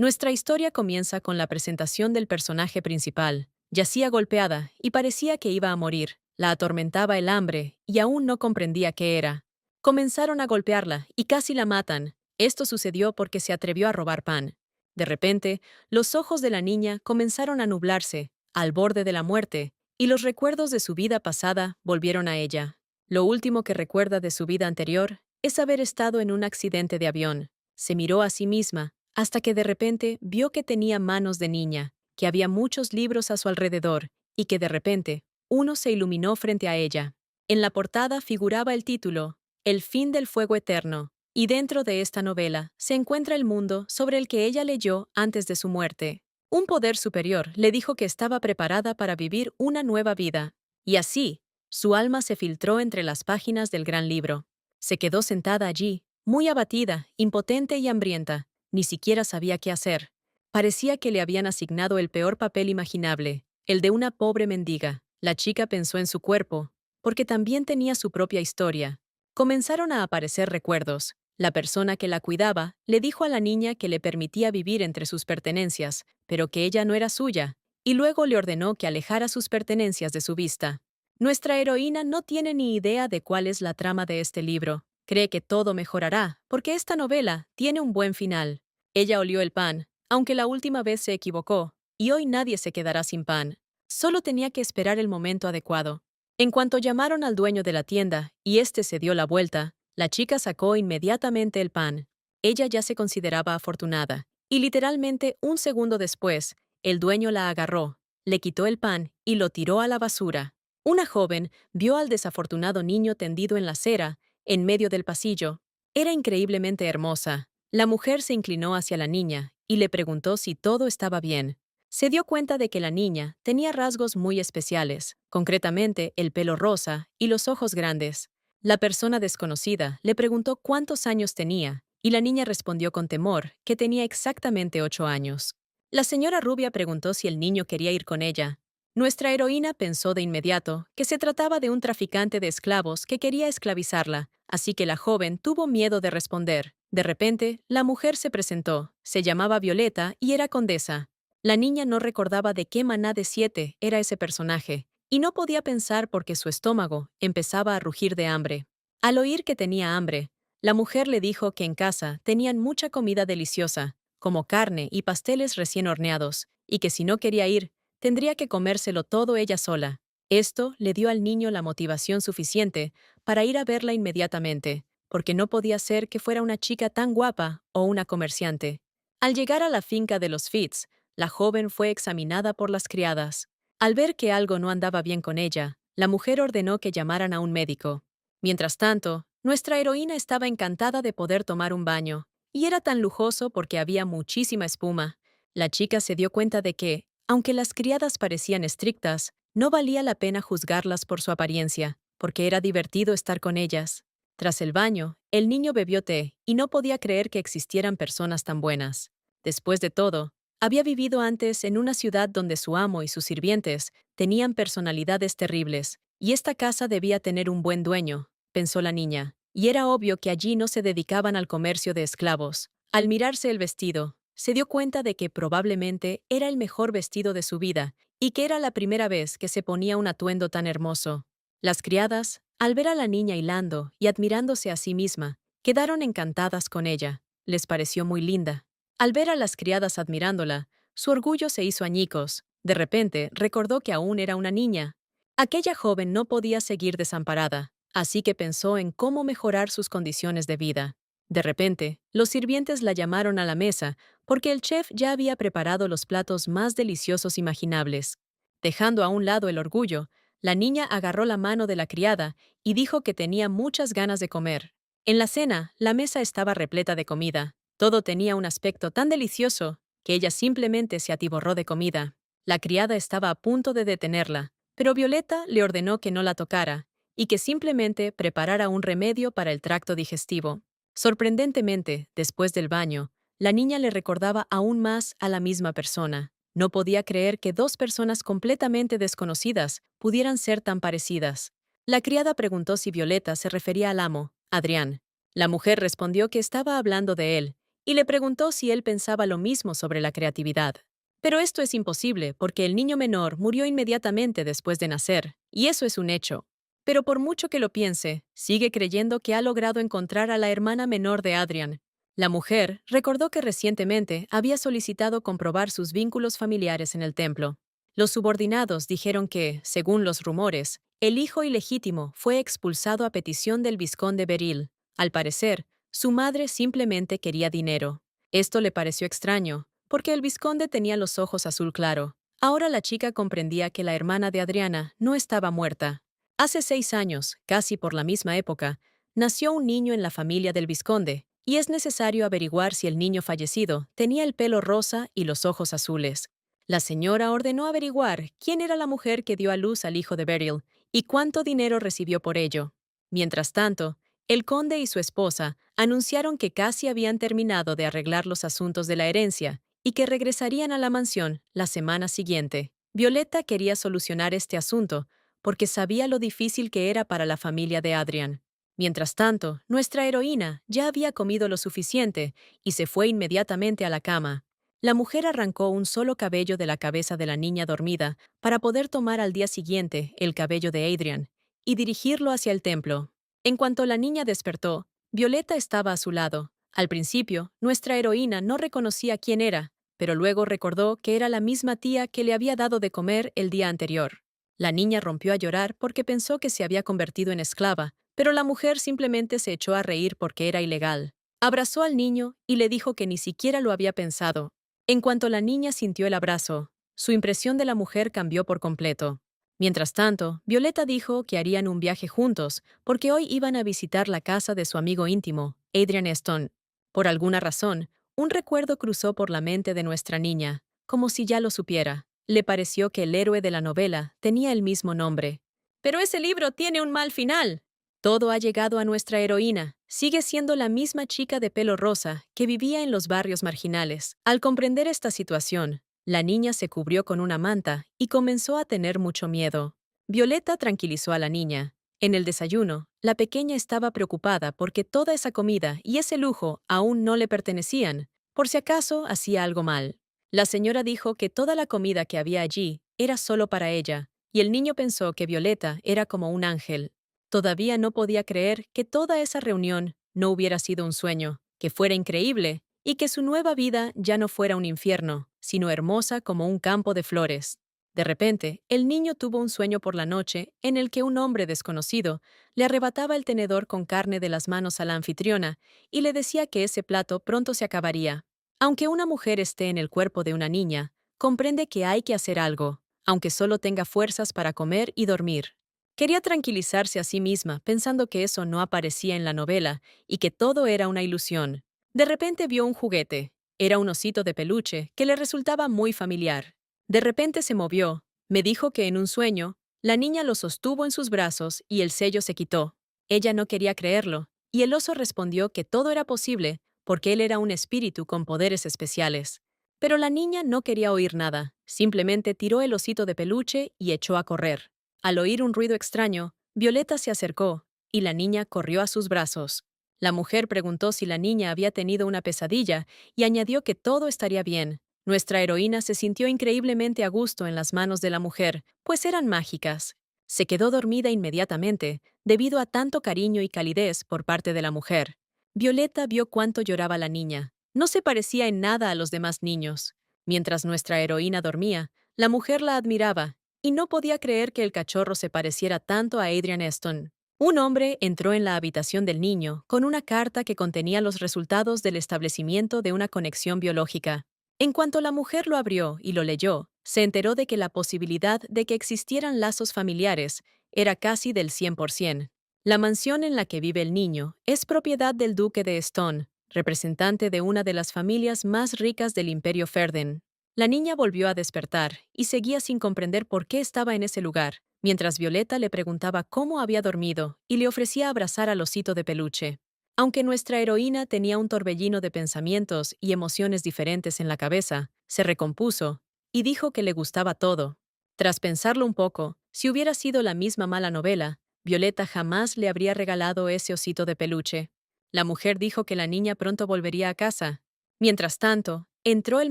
Nuestra historia comienza con la presentación del personaje principal. Yacía golpeada y parecía que iba a morir. La atormentaba el hambre y aún no comprendía qué era. Comenzaron a golpearla y casi la matan. Esto sucedió porque se atrevió a robar pan. De repente, los ojos de la niña comenzaron a nublarse, al borde de la muerte, y los recuerdos de su vida pasada volvieron a ella. Lo último que recuerda de su vida anterior es haber estado en un accidente de avión. Se miró a sí misma hasta que de repente vio que tenía manos de niña, que había muchos libros a su alrededor y que de repente uno se iluminó frente a ella. En la portada figuraba el título, El fin del fuego eterno, y dentro de esta novela se encuentra el mundo sobre el que ella leyó antes de su muerte. Un poder superior le dijo que estaba preparada para vivir una nueva vida, y así, su alma se filtró entre las páginas del gran libro. Se quedó sentada allí, muy abatida, impotente y hambrienta. Ni siquiera sabía qué hacer. Parecía que le habían asignado el peor papel imaginable, el de una pobre mendiga. La chica pensó en su cuerpo, porque también tenía su propia historia. Comenzaron a aparecer recuerdos. La persona que la cuidaba le dijo a la niña que le permitía vivir entre sus pertenencias, pero que ella no era suya, y luego le ordenó que alejara sus pertenencias de su vista. Nuestra heroína no tiene ni idea de cuál es la trama de este libro. Cree que todo mejorará, porque esta novela tiene un buen final. Ella olió el pan, aunque la última vez se equivocó, y hoy nadie se quedará sin pan. Solo tenía que esperar el momento adecuado. En cuanto llamaron al dueño de la tienda, y éste se dio la vuelta, la chica sacó inmediatamente el pan. Ella ya se consideraba afortunada, y literalmente un segundo después, el dueño la agarró, le quitó el pan y lo tiró a la basura. Una joven vio al desafortunado niño tendido en la acera, en medio del pasillo. Era increíblemente hermosa. La mujer se inclinó hacia la niña y le preguntó si todo estaba bien. Se dio cuenta de que la niña tenía rasgos muy especiales, concretamente el pelo rosa y los ojos grandes. La persona desconocida le preguntó cuántos años tenía, y la niña respondió con temor que tenía exactamente 8 años. La señora rubia preguntó si el niño quería ir con ella. Nuestra heroína pensó de inmediato que se trataba de un traficante de esclavos que quería esclavizarla, así que la joven tuvo miedo de responder. De repente, la mujer se presentó, se llamaba Violeta y era condesa. La niña no recordaba de qué maná de 7 era ese personaje, y no podía pensar porque su estómago empezaba a rugir de hambre. Al oír que tenía hambre, la mujer le dijo que en casa tenían mucha comida deliciosa, como carne y pasteles recién horneados, y que si no quería ir, tendría que comérselo todo ella sola. Esto le dio al niño la motivación suficiente para ir a verla inmediatamente, porque no podía ser que fuera una chica tan guapa o una comerciante. Al llegar a la finca de los Fitz, la joven fue examinada por las criadas. Al ver que algo no andaba bien con ella, la mujer ordenó que llamaran a un médico. Mientras tanto, nuestra heroína estaba encantada de poder tomar un baño, y era tan lujoso porque había muchísima espuma. La chica se dio cuenta de que, aunque las criadas parecían estrictas, no valía la pena juzgarlas por su apariencia, porque era divertido estar con ellas. Tras el baño, el niño bebió té y no podía creer que existieran personas tan buenas. Después de todo, había vivido antes en una ciudad donde su amo y sus sirvientes tenían personalidades terribles, y esta casa debía tener un buen dueño, pensó la niña, y era obvio que allí no se dedicaban al comercio de esclavos. Al mirarse el vestido, se dio cuenta de que probablemente era el mejor vestido de su vida y que era la primera vez que se ponía un atuendo tan hermoso. Las criadas, al ver a la niña hilando y admirándose a sí misma, quedaron encantadas con ella. Les pareció muy linda. Al ver a las criadas admirándola, su orgullo se hizo añicos. De repente, recordó que aún era una niña. Aquella joven no podía seguir desamparada, así que pensó en cómo mejorar sus condiciones de vida. De repente, los sirvientes la llamaron a la mesa porque el chef ya había preparado los platos más deliciosos imaginables. Dejando a un lado el orgullo, la niña agarró la mano de la criada y dijo que tenía muchas ganas de comer. En la cena, la mesa estaba repleta de comida. Todo tenía un aspecto tan delicioso que ella simplemente se atiborró de comida. La criada estaba a punto de detenerla, pero Violeta le ordenó que no la tocara y que simplemente preparara un remedio para el tracto digestivo. Sorprendentemente, después del baño, la niña le recordaba aún más a la misma persona. No podía creer que dos personas completamente desconocidas pudieran ser tan parecidas. La criada preguntó si Violeta se refería al amo, Adrián. La mujer respondió que estaba hablando de él, y le preguntó si él pensaba lo mismo sobre la creatividad. Pero esto es imposible porque el niño menor murió inmediatamente después de nacer, y eso es un hecho. Pero por mucho que lo piense, sigue creyendo que ha logrado encontrar a la hermana menor de Adrian. La mujer recordó que recientemente había solicitado comprobar sus vínculos familiares en el templo. Los subordinados dijeron que, según los rumores, el hijo ilegítimo fue expulsado a petición del vizconde Beryl. Al parecer, su madre simplemente quería dinero. Esto le pareció extraño, porque el vizconde tenía los ojos azul claro. Ahora la chica comprendía que la hermana de Adriana no estaba muerta. Hace 6 años, casi por la misma época, nació un niño en la familia del vizconde, y es necesario averiguar si el niño fallecido tenía el pelo rosa y los ojos azules. La señora ordenó averiguar quién era la mujer que dio a luz al hijo de Beryl y cuánto dinero recibió por ello. Mientras tanto, el conde y su esposa anunciaron que casi habían terminado de arreglar los asuntos de la herencia y que regresarían a la mansión la semana siguiente. Violeta quería solucionar este asunto porque sabía lo difícil que era para la familia de Adrian. Mientras tanto, nuestra heroína ya había comido lo suficiente y se fue inmediatamente a la cama. La mujer arrancó un solo cabello de la cabeza de la niña dormida para poder tomar al día siguiente el cabello de Adrian y dirigirlo hacia el templo. En cuanto la niña despertó, Violeta estaba a su lado. Al principio, nuestra heroína no reconocía quién era, pero luego recordó que era la misma tía que le había dado de comer el día anterior. La niña rompió a llorar porque pensó que se había convertido en esclava, pero la mujer simplemente se echó a reír porque era ilegal. Abrazó al niño y le dijo que ni siquiera lo había pensado. En cuanto la niña sintió el abrazo, su impresión de la mujer cambió por completo. Mientras tanto, Violeta dijo que harían un viaje juntos porque hoy iban a visitar la casa de su amigo íntimo, Adrian Stone. Por alguna razón, un recuerdo cruzó por la mente de nuestra niña, como si ya lo supiera. Le pareció que el héroe de la novela tenía el mismo nombre. Pero ese libro tiene un mal final. Todo ha llegado a nuestra heroína. Sigue siendo la misma chica de pelo rosa que vivía en los barrios marginales. Al comprender esta situación, la niña se cubrió con una manta y comenzó a tener mucho miedo. Violeta tranquilizó a la niña. En el desayuno, la pequeña estaba preocupada porque toda esa comida y ese lujo aún no le pertenecían, por si acaso hacía algo mal. La señora dijo que toda la comida que había allí era solo para ella, y el niño pensó que Violeta era como un ángel. Todavía no podía creer que toda esa reunión no hubiera sido un sueño, que fuera increíble y que su nueva vida ya no fuera un infierno, sino hermosa como un campo de flores. De repente, el niño tuvo un sueño por la noche en el que un hombre desconocido le arrebataba el tenedor con carne de las manos a la anfitriona y le decía que ese plato pronto se acabaría. Aunque una mujer esté en el cuerpo de una niña, comprende que hay que hacer algo, aunque solo tenga fuerzas para comer y dormir. Quería tranquilizarse a sí misma, pensando que eso no aparecía en la novela y que todo era una ilusión. De repente vio un juguete. Era un osito de peluche que le resultaba muy familiar. De repente se movió. Me dijo que en un sueño, la niña lo sostuvo en sus brazos y el sello se quitó. Ella no quería creerlo, y el oso respondió que todo era posible porque él era un espíritu con poderes especiales. Pero la niña no quería oír nada, simplemente tiró el osito de peluche y echó a correr. Al oír un ruido extraño, Violeta se acercó, y la niña corrió a sus brazos. La mujer preguntó si la niña había tenido una pesadilla y añadió que todo estaría bien. Nuestra heroína se sintió increíblemente a gusto en las manos de la mujer, pues eran mágicas. Se quedó dormida inmediatamente, debido a tanto cariño y calidez por parte de la mujer. Violeta vio cuánto lloraba la niña. No se parecía en nada a los demás niños. Mientras nuestra heroína dormía, la mujer la admiraba y no podía creer que el cachorro se pareciera tanto a Adrian Eston. Un hombre entró en la habitación del niño con una carta que contenía los resultados del establecimiento de una conexión biológica. En cuanto la mujer lo abrió y lo leyó, se enteró de que la posibilidad de que existieran lazos familiares era casi del 100%. La mansión en la que vive el niño es propiedad del duque de Stone, representante de una de las familias más ricas del Imperio Ferden. La niña volvió a despertar y seguía sin comprender por qué estaba en ese lugar, mientras Violeta le preguntaba cómo había dormido y le ofrecía abrazar al osito de peluche. Aunque nuestra heroína tenía un torbellino de pensamientos y emociones diferentes en la cabeza, se recompuso y dijo que le gustaba todo. Tras pensarlo un poco, si hubiera sido la misma mala novela, Violeta jamás le habría regalado ese osito de peluche. La mujer dijo que la niña pronto volvería a casa, Mientras tanto, entró el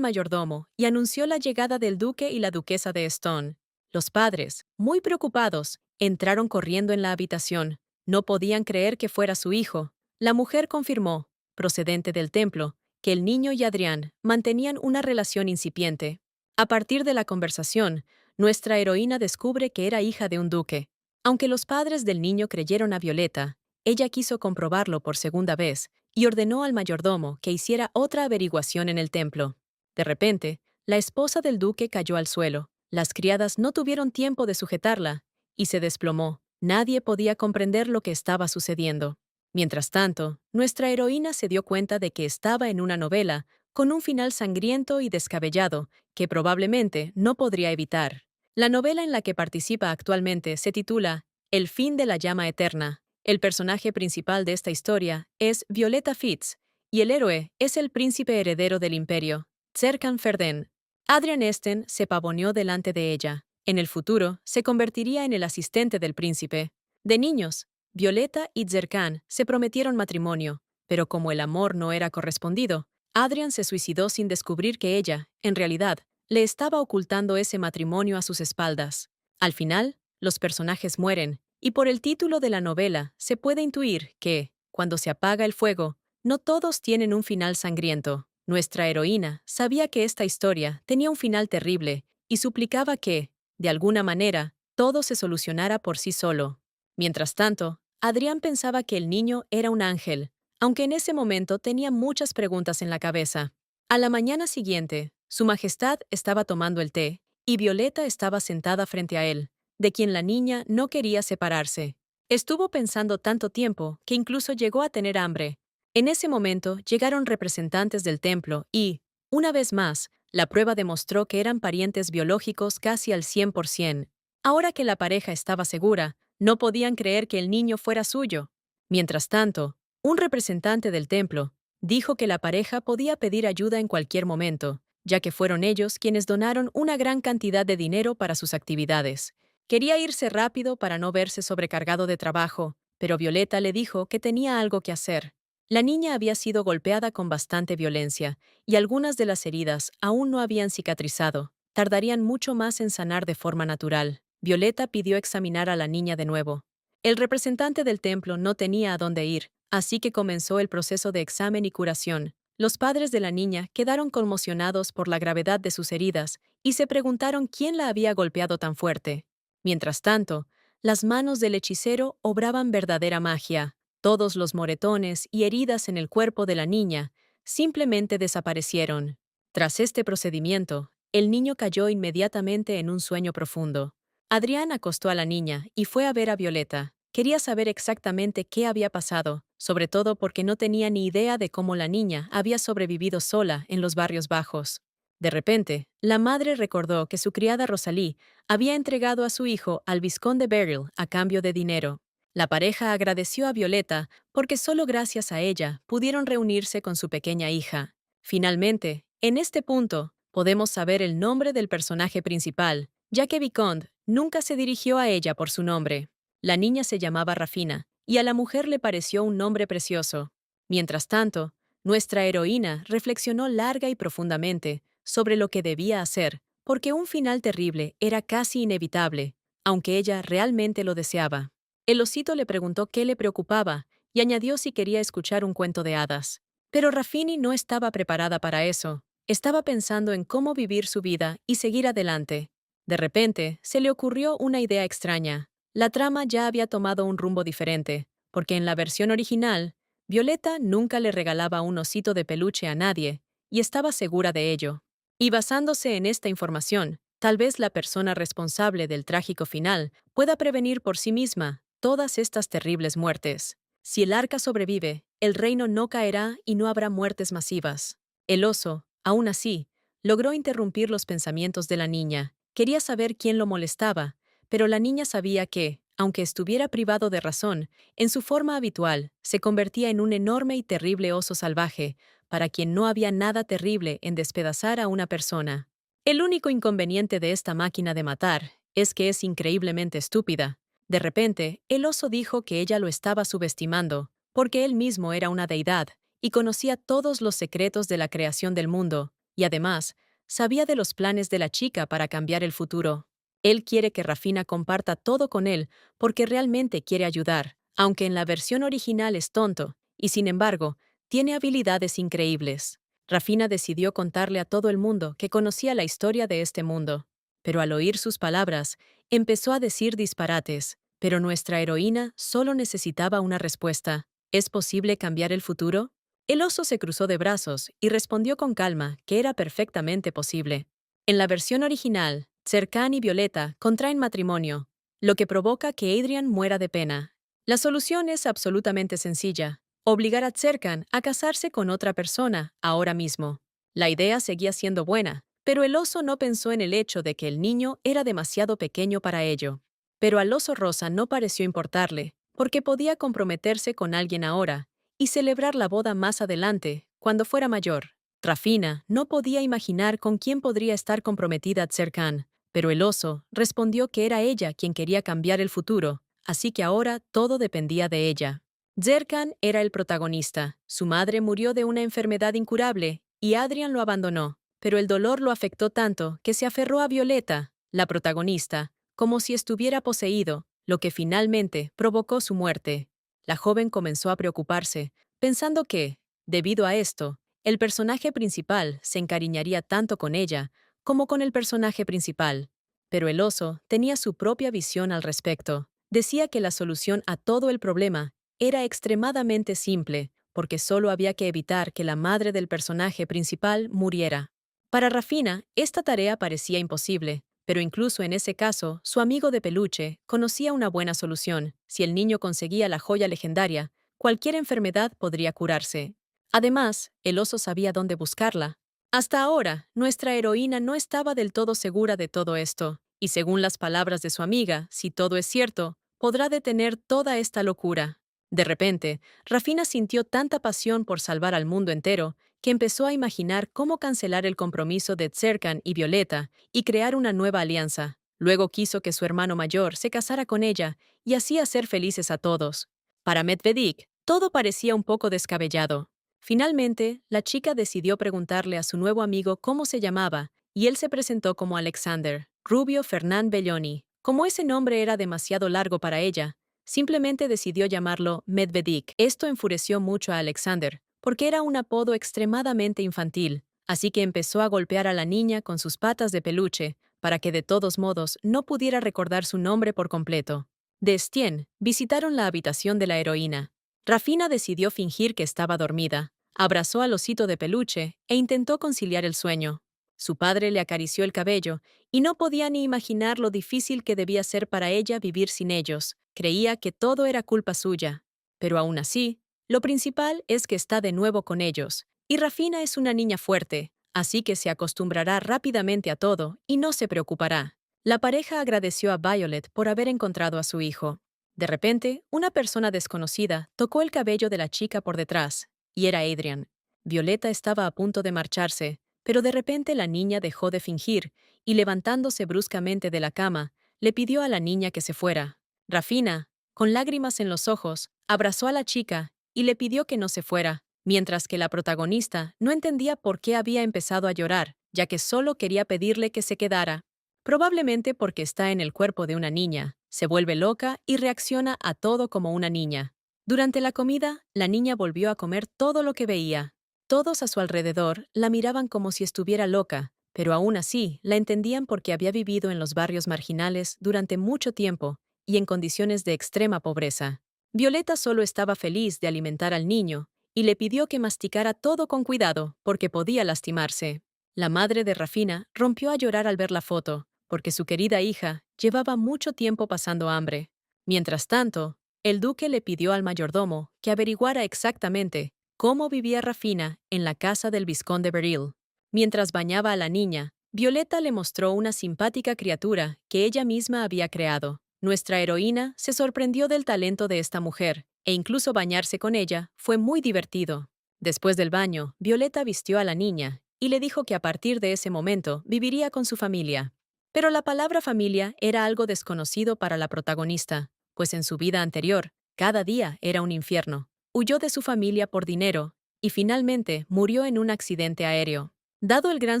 mayordomo y anunció la llegada del duque y la duquesa de Stone. Los padres, muy preocupados, entraron corriendo en la habitación. No podían creer que fuera su hijo. La mujer confirmó, procedente del templo, que el niño y Adrián mantenían una relación incipiente. A partir de la conversación, nuestra heroína descubre que era hija de un duque. Aunque los padres del niño creyeron a Violeta, ella quiso comprobarlo por segunda vez y ordenó al mayordomo que hiciera otra averiguación en el templo. De repente, la esposa del duque cayó al suelo. Las criadas no tuvieron tiempo de sujetarla y se desplomó. Nadie podía comprender lo que estaba sucediendo. Mientras tanto, nuestra heroína se dio cuenta de que estaba en una novela con un final sangriento y descabellado que probablemente no podría evitar. La novela en la que participa actualmente se titula El fin de la llama eterna. El personaje principal de esta historia es Violeta Fitz, y el héroe es el príncipe heredero del imperio, Serkan Ferden. Adrian Esten se pavoneó delante de ella. En el futuro, se convertiría en el asistente del príncipe. De niños, Violeta y Serkan se prometieron matrimonio, pero como el amor no era correspondido, Adrian se suicidó sin descubrir que ella, en realidad, le estaba ocultando ese matrimonio a sus espaldas. Al final, los personajes mueren, y por el título de la novela se puede intuir que, cuando se apaga el fuego, no todos tienen un final sangriento. Nuestra heroína sabía que esta historia tenía un final terrible y suplicaba que, de alguna manera, todo se solucionara por sí solo. Mientras tanto, Adrián pensaba que el niño era un ángel, aunque en ese momento tenía muchas preguntas en la cabeza. A la mañana siguiente, Su Majestad estaba tomando el té y Violeta estaba sentada frente a él, de quien la niña no quería separarse. Estuvo pensando tanto tiempo que incluso llegó a tener hambre. En ese momento llegaron representantes del templo y, una vez más, la prueba demostró que eran parientes biológicos casi al 100%. Ahora que la pareja estaba segura, no podían creer que el niño fuera suyo. Mientras tanto, un representante del templo dijo que la pareja podía pedir ayuda en cualquier momento, ya que fueron ellos quienes donaron una gran cantidad de dinero para sus actividades. Quería irse rápido para no verse sobrecargado de trabajo, pero Violeta le dijo que tenía algo que hacer. La niña había sido golpeada con bastante violencia, y algunas de las heridas aún no habían cicatrizado. Tardarían mucho más en sanar de forma natural. Violeta pidió examinar a la niña de nuevo. El representante del templo no tenía a dónde ir, así que comenzó el proceso de examen y curación. Los padres de la niña quedaron conmocionados por la gravedad de sus heridas y se preguntaron quién la había golpeado tan fuerte. Mientras tanto, las manos del hechicero obraban verdadera magia. Todos los moretones y heridas en el cuerpo de la niña simplemente desaparecieron. Tras este procedimiento, el niño cayó inmediatamente en un sueño profundo. Adrián acostó a la niña y fue a ver a Violeta. Quería saber exactamente qué había pasado, sobre todo porque no tenía ni idea de cómo la niña había sobrevivido sola en los barrios bajos. De repente, la madre recordó que su criada Rosalie había entregado a su hijo al vizconde Beryl a cambio de dinero. La pareja agradeció a Violeta porque solo gracias a ella pudieron reunirse con su pequeña hija. Finalmente, en este punto, podemos saber el nombre del personaje principal, ya que Vicomte nunca se dirigió a ella por su nombre. La niña se llamaba Rafina, y a la mujer le pareció un nombre precioso. Mientras tanto, nuestra heroína reflexionó larga y profundamente sobre lo que debía hacer, porque un final terrible era casi inevitable, aunque ella realmente lo deseaba. El osito le preguntó qué le preocupaba y añadió si quería escuchar un cuento de hadas. Pero Rafini no estaba preparada para eso. Estaba pensando en cómo vivir su vida y seguir adelante. De repente, se le ocurrió una idea extraña. La trama ya había tomado un rumbo diferente, porque en la versión original, Violeta nunca le regalaba un osito de peluche a nadie, y estaba segura de ello. Y basándose en esta información, tal vez la persona responsable del trágico final pueda prevenir por sí misma todas estas terribles muertes. Si el arca sobrevive, el reino no caerá y no habrá muertes masivas. El oso, aún así, logró interrumpir los pensamientos de la niña. Quería saber quién lo molestaba, pero la niña sabía que, aunque estuviera privado de razón, en su forma habitual, se convertía en un enorme y terrible oso salvaje, para quien no había nada terrible en despedazar a una persona. El único inconveniente de esta máquina de matar es que es increíblemente estúpida. De repente, el oso dijo que ella lo estaba subestimando, porque él mismo era una deidad, y conocía todos los secretos de la creación del mundo, y además, sabía de los planes de la chica para cambiar el futuro. Él quiere que Rafina comparta todo con él porque realmente quiere ayudar, aunque en la versión original es tonto, y sin embargo, tiene habilidades increíbles. Rafina decidió contarle a todo el mundo que conocía la historia de este mundo. Pero al oír sus palabras, empezó a decir disparates. Pero nuestra heroína solo necesitaba una respuesta. ¿Es posible cambiar el futuro? El oso se cruzó de brazos y respondió con calma que era perfectamente posible. En la versión original, Serkan y Violeta contraen matrimonio, lo que provoca que Adrian muera de pena. La solución es absolutamente sencilla: obligar a Serkan a casarse con otra persona ahora mismo. La idea seguía siendo buena, pero el oso no pensó en el hecho de que el niño era demasiado pequeño para ello. Pero al oso rosa no pareció importarle, porque podía comprometerse con alguien ahora y celebrar la boda más adelante, cuando fuera mayor. Rafina no podía imaginar con quién podría estar comprometida Serkan, pero el oso respondió que era ella quien quería cambiar el futuro, así que ahora todo dependía de ella. Serkan era el protagonista. Su madre murió de una enfermedad incurable y Adrian lo abandonó, pero el dolor lo afectó tanto que se aferró a Violeta, la protagonista, como si estuviera poseído, lo que finalmente provocó su muerte. La joven comenzó a preocuparse, pensando que, debido a esto, el personaje principal se encariñaría tanto con ella como con el personaje principal. Pero el oso tenía su propia visión al respecto. Decía que la solución a todo el problema era extremadamente simple, porque solo había que evitar que la madre del personaje principal muriera. Para Rafina, esta tarea parecía imposible, pero incluso en ese caso, su amigo de peluche conocía una buena solución. Si el niño conseguía la joya legendaria, cualquier enfermedad podría curarse. Además, el oso sabía dónde buscarla. Hasta ahora, nuestra heroína no estaba del todo segura de todo esto, y según las palabras de su amiga, si todo es cierto, podrá detener toda esta locura. De repente, Rafina sintió tanta pasión por salvar al mundo entero que empezó a imaginar cómo cancelar el compromiso de Serkan y Violeta y crear una nueva alianza. Luego quiso que su hermano mayor se casara con ella y así hacer felices a todos. Para Medvedik, todo parecía un poco descabellado. Finalmente, la chica decidió preguntarle a su nuevo amigo cómo se llamaba, y él se presentó como Alexander, Rubio Fernán Belloni. Como ese nombre era demasiado largo para ella, simplemente decidió llamarlo Medvedik. Esto enfureció mucho a Alexander, porque era un apodo extremadamente infantil, así que empezó a golpear a la niña con sus patas de peluche, para que de todos modos no pudiera recordar su nombre por completo. De Estienne, visitaron la habitación de la heroína. Rafina decidió fingir que estaba dormida, abrazó al osito de peluche e intentó conciliar el sueño. Su padre le acarició el cabello y no podía ni imaginar lo difícil que debía ser para ella vivir sin ellos. Creía que todo era culpa suya. Pero aún así, lo principal es que está de nuevo con ellos. Y Rafina es una niña fuerte, así que se acostumbrará rápidamente a todo y no se preocupará. La pareja agradeció a Violet por haber encontrado a su hijo. De repente, una persona desconocida tocó el cabello de la chica por detrás, y era Adrian. Violeta estaba a punto de marcharse, pero de repente la niña dejó de fingir y, levantándose bruscamente de la cama, le pidió a la niña que se fuera. Rafina, con lágrimas en los ojos, abrazó a la chica y le pidió que no se fuera, mientras que la protagonista no entendía por qué había empezado a llorar, ya que solo quería pedirle que se quedara. Probablemente porque está en el cuerpo de una niña, se vuelve loca y reacciona a todo como una niña. Durante la comida, la niña volvió a comer todo lo que veía. Todos a su alrededor la miraban como si estuviera loca, pero aún así la entendían porque había vivido en los barrios marginales durante mucho tiempo y en condiciones de extrema pobreza. Violeta solo estaba feliz de alimentar al niño y le pidió que masticara todo con cuidado porque podía lastimarse. La madre de Rafina rompió a llorar al ver la foto, porque su querida hija llevaba mucho tiempo pasando hambre. Mientras tanto, el duque le pidió al mayordomo que averiguara exactamente cómo vivía Rafina en la casa del vizconde Beryl. Mientras bañaba a la niña, Violeta le mostró una simpática criatura que ella misma había creado. Nuestra heroína se sorprendió del talento de esta mujer, e incluso bañarse con ella fue muy divertido. Después del baño, Violeta vistió a la niña y le dijo que a partir de ese momento viviría con su familia. Pero la palabra familia era algo desconocido para la protagonista, pues en su vida anterior, cada día era un infierno. Huyó de su familia por dinero y finalmente murió en un accidente aéreo. Dado el gran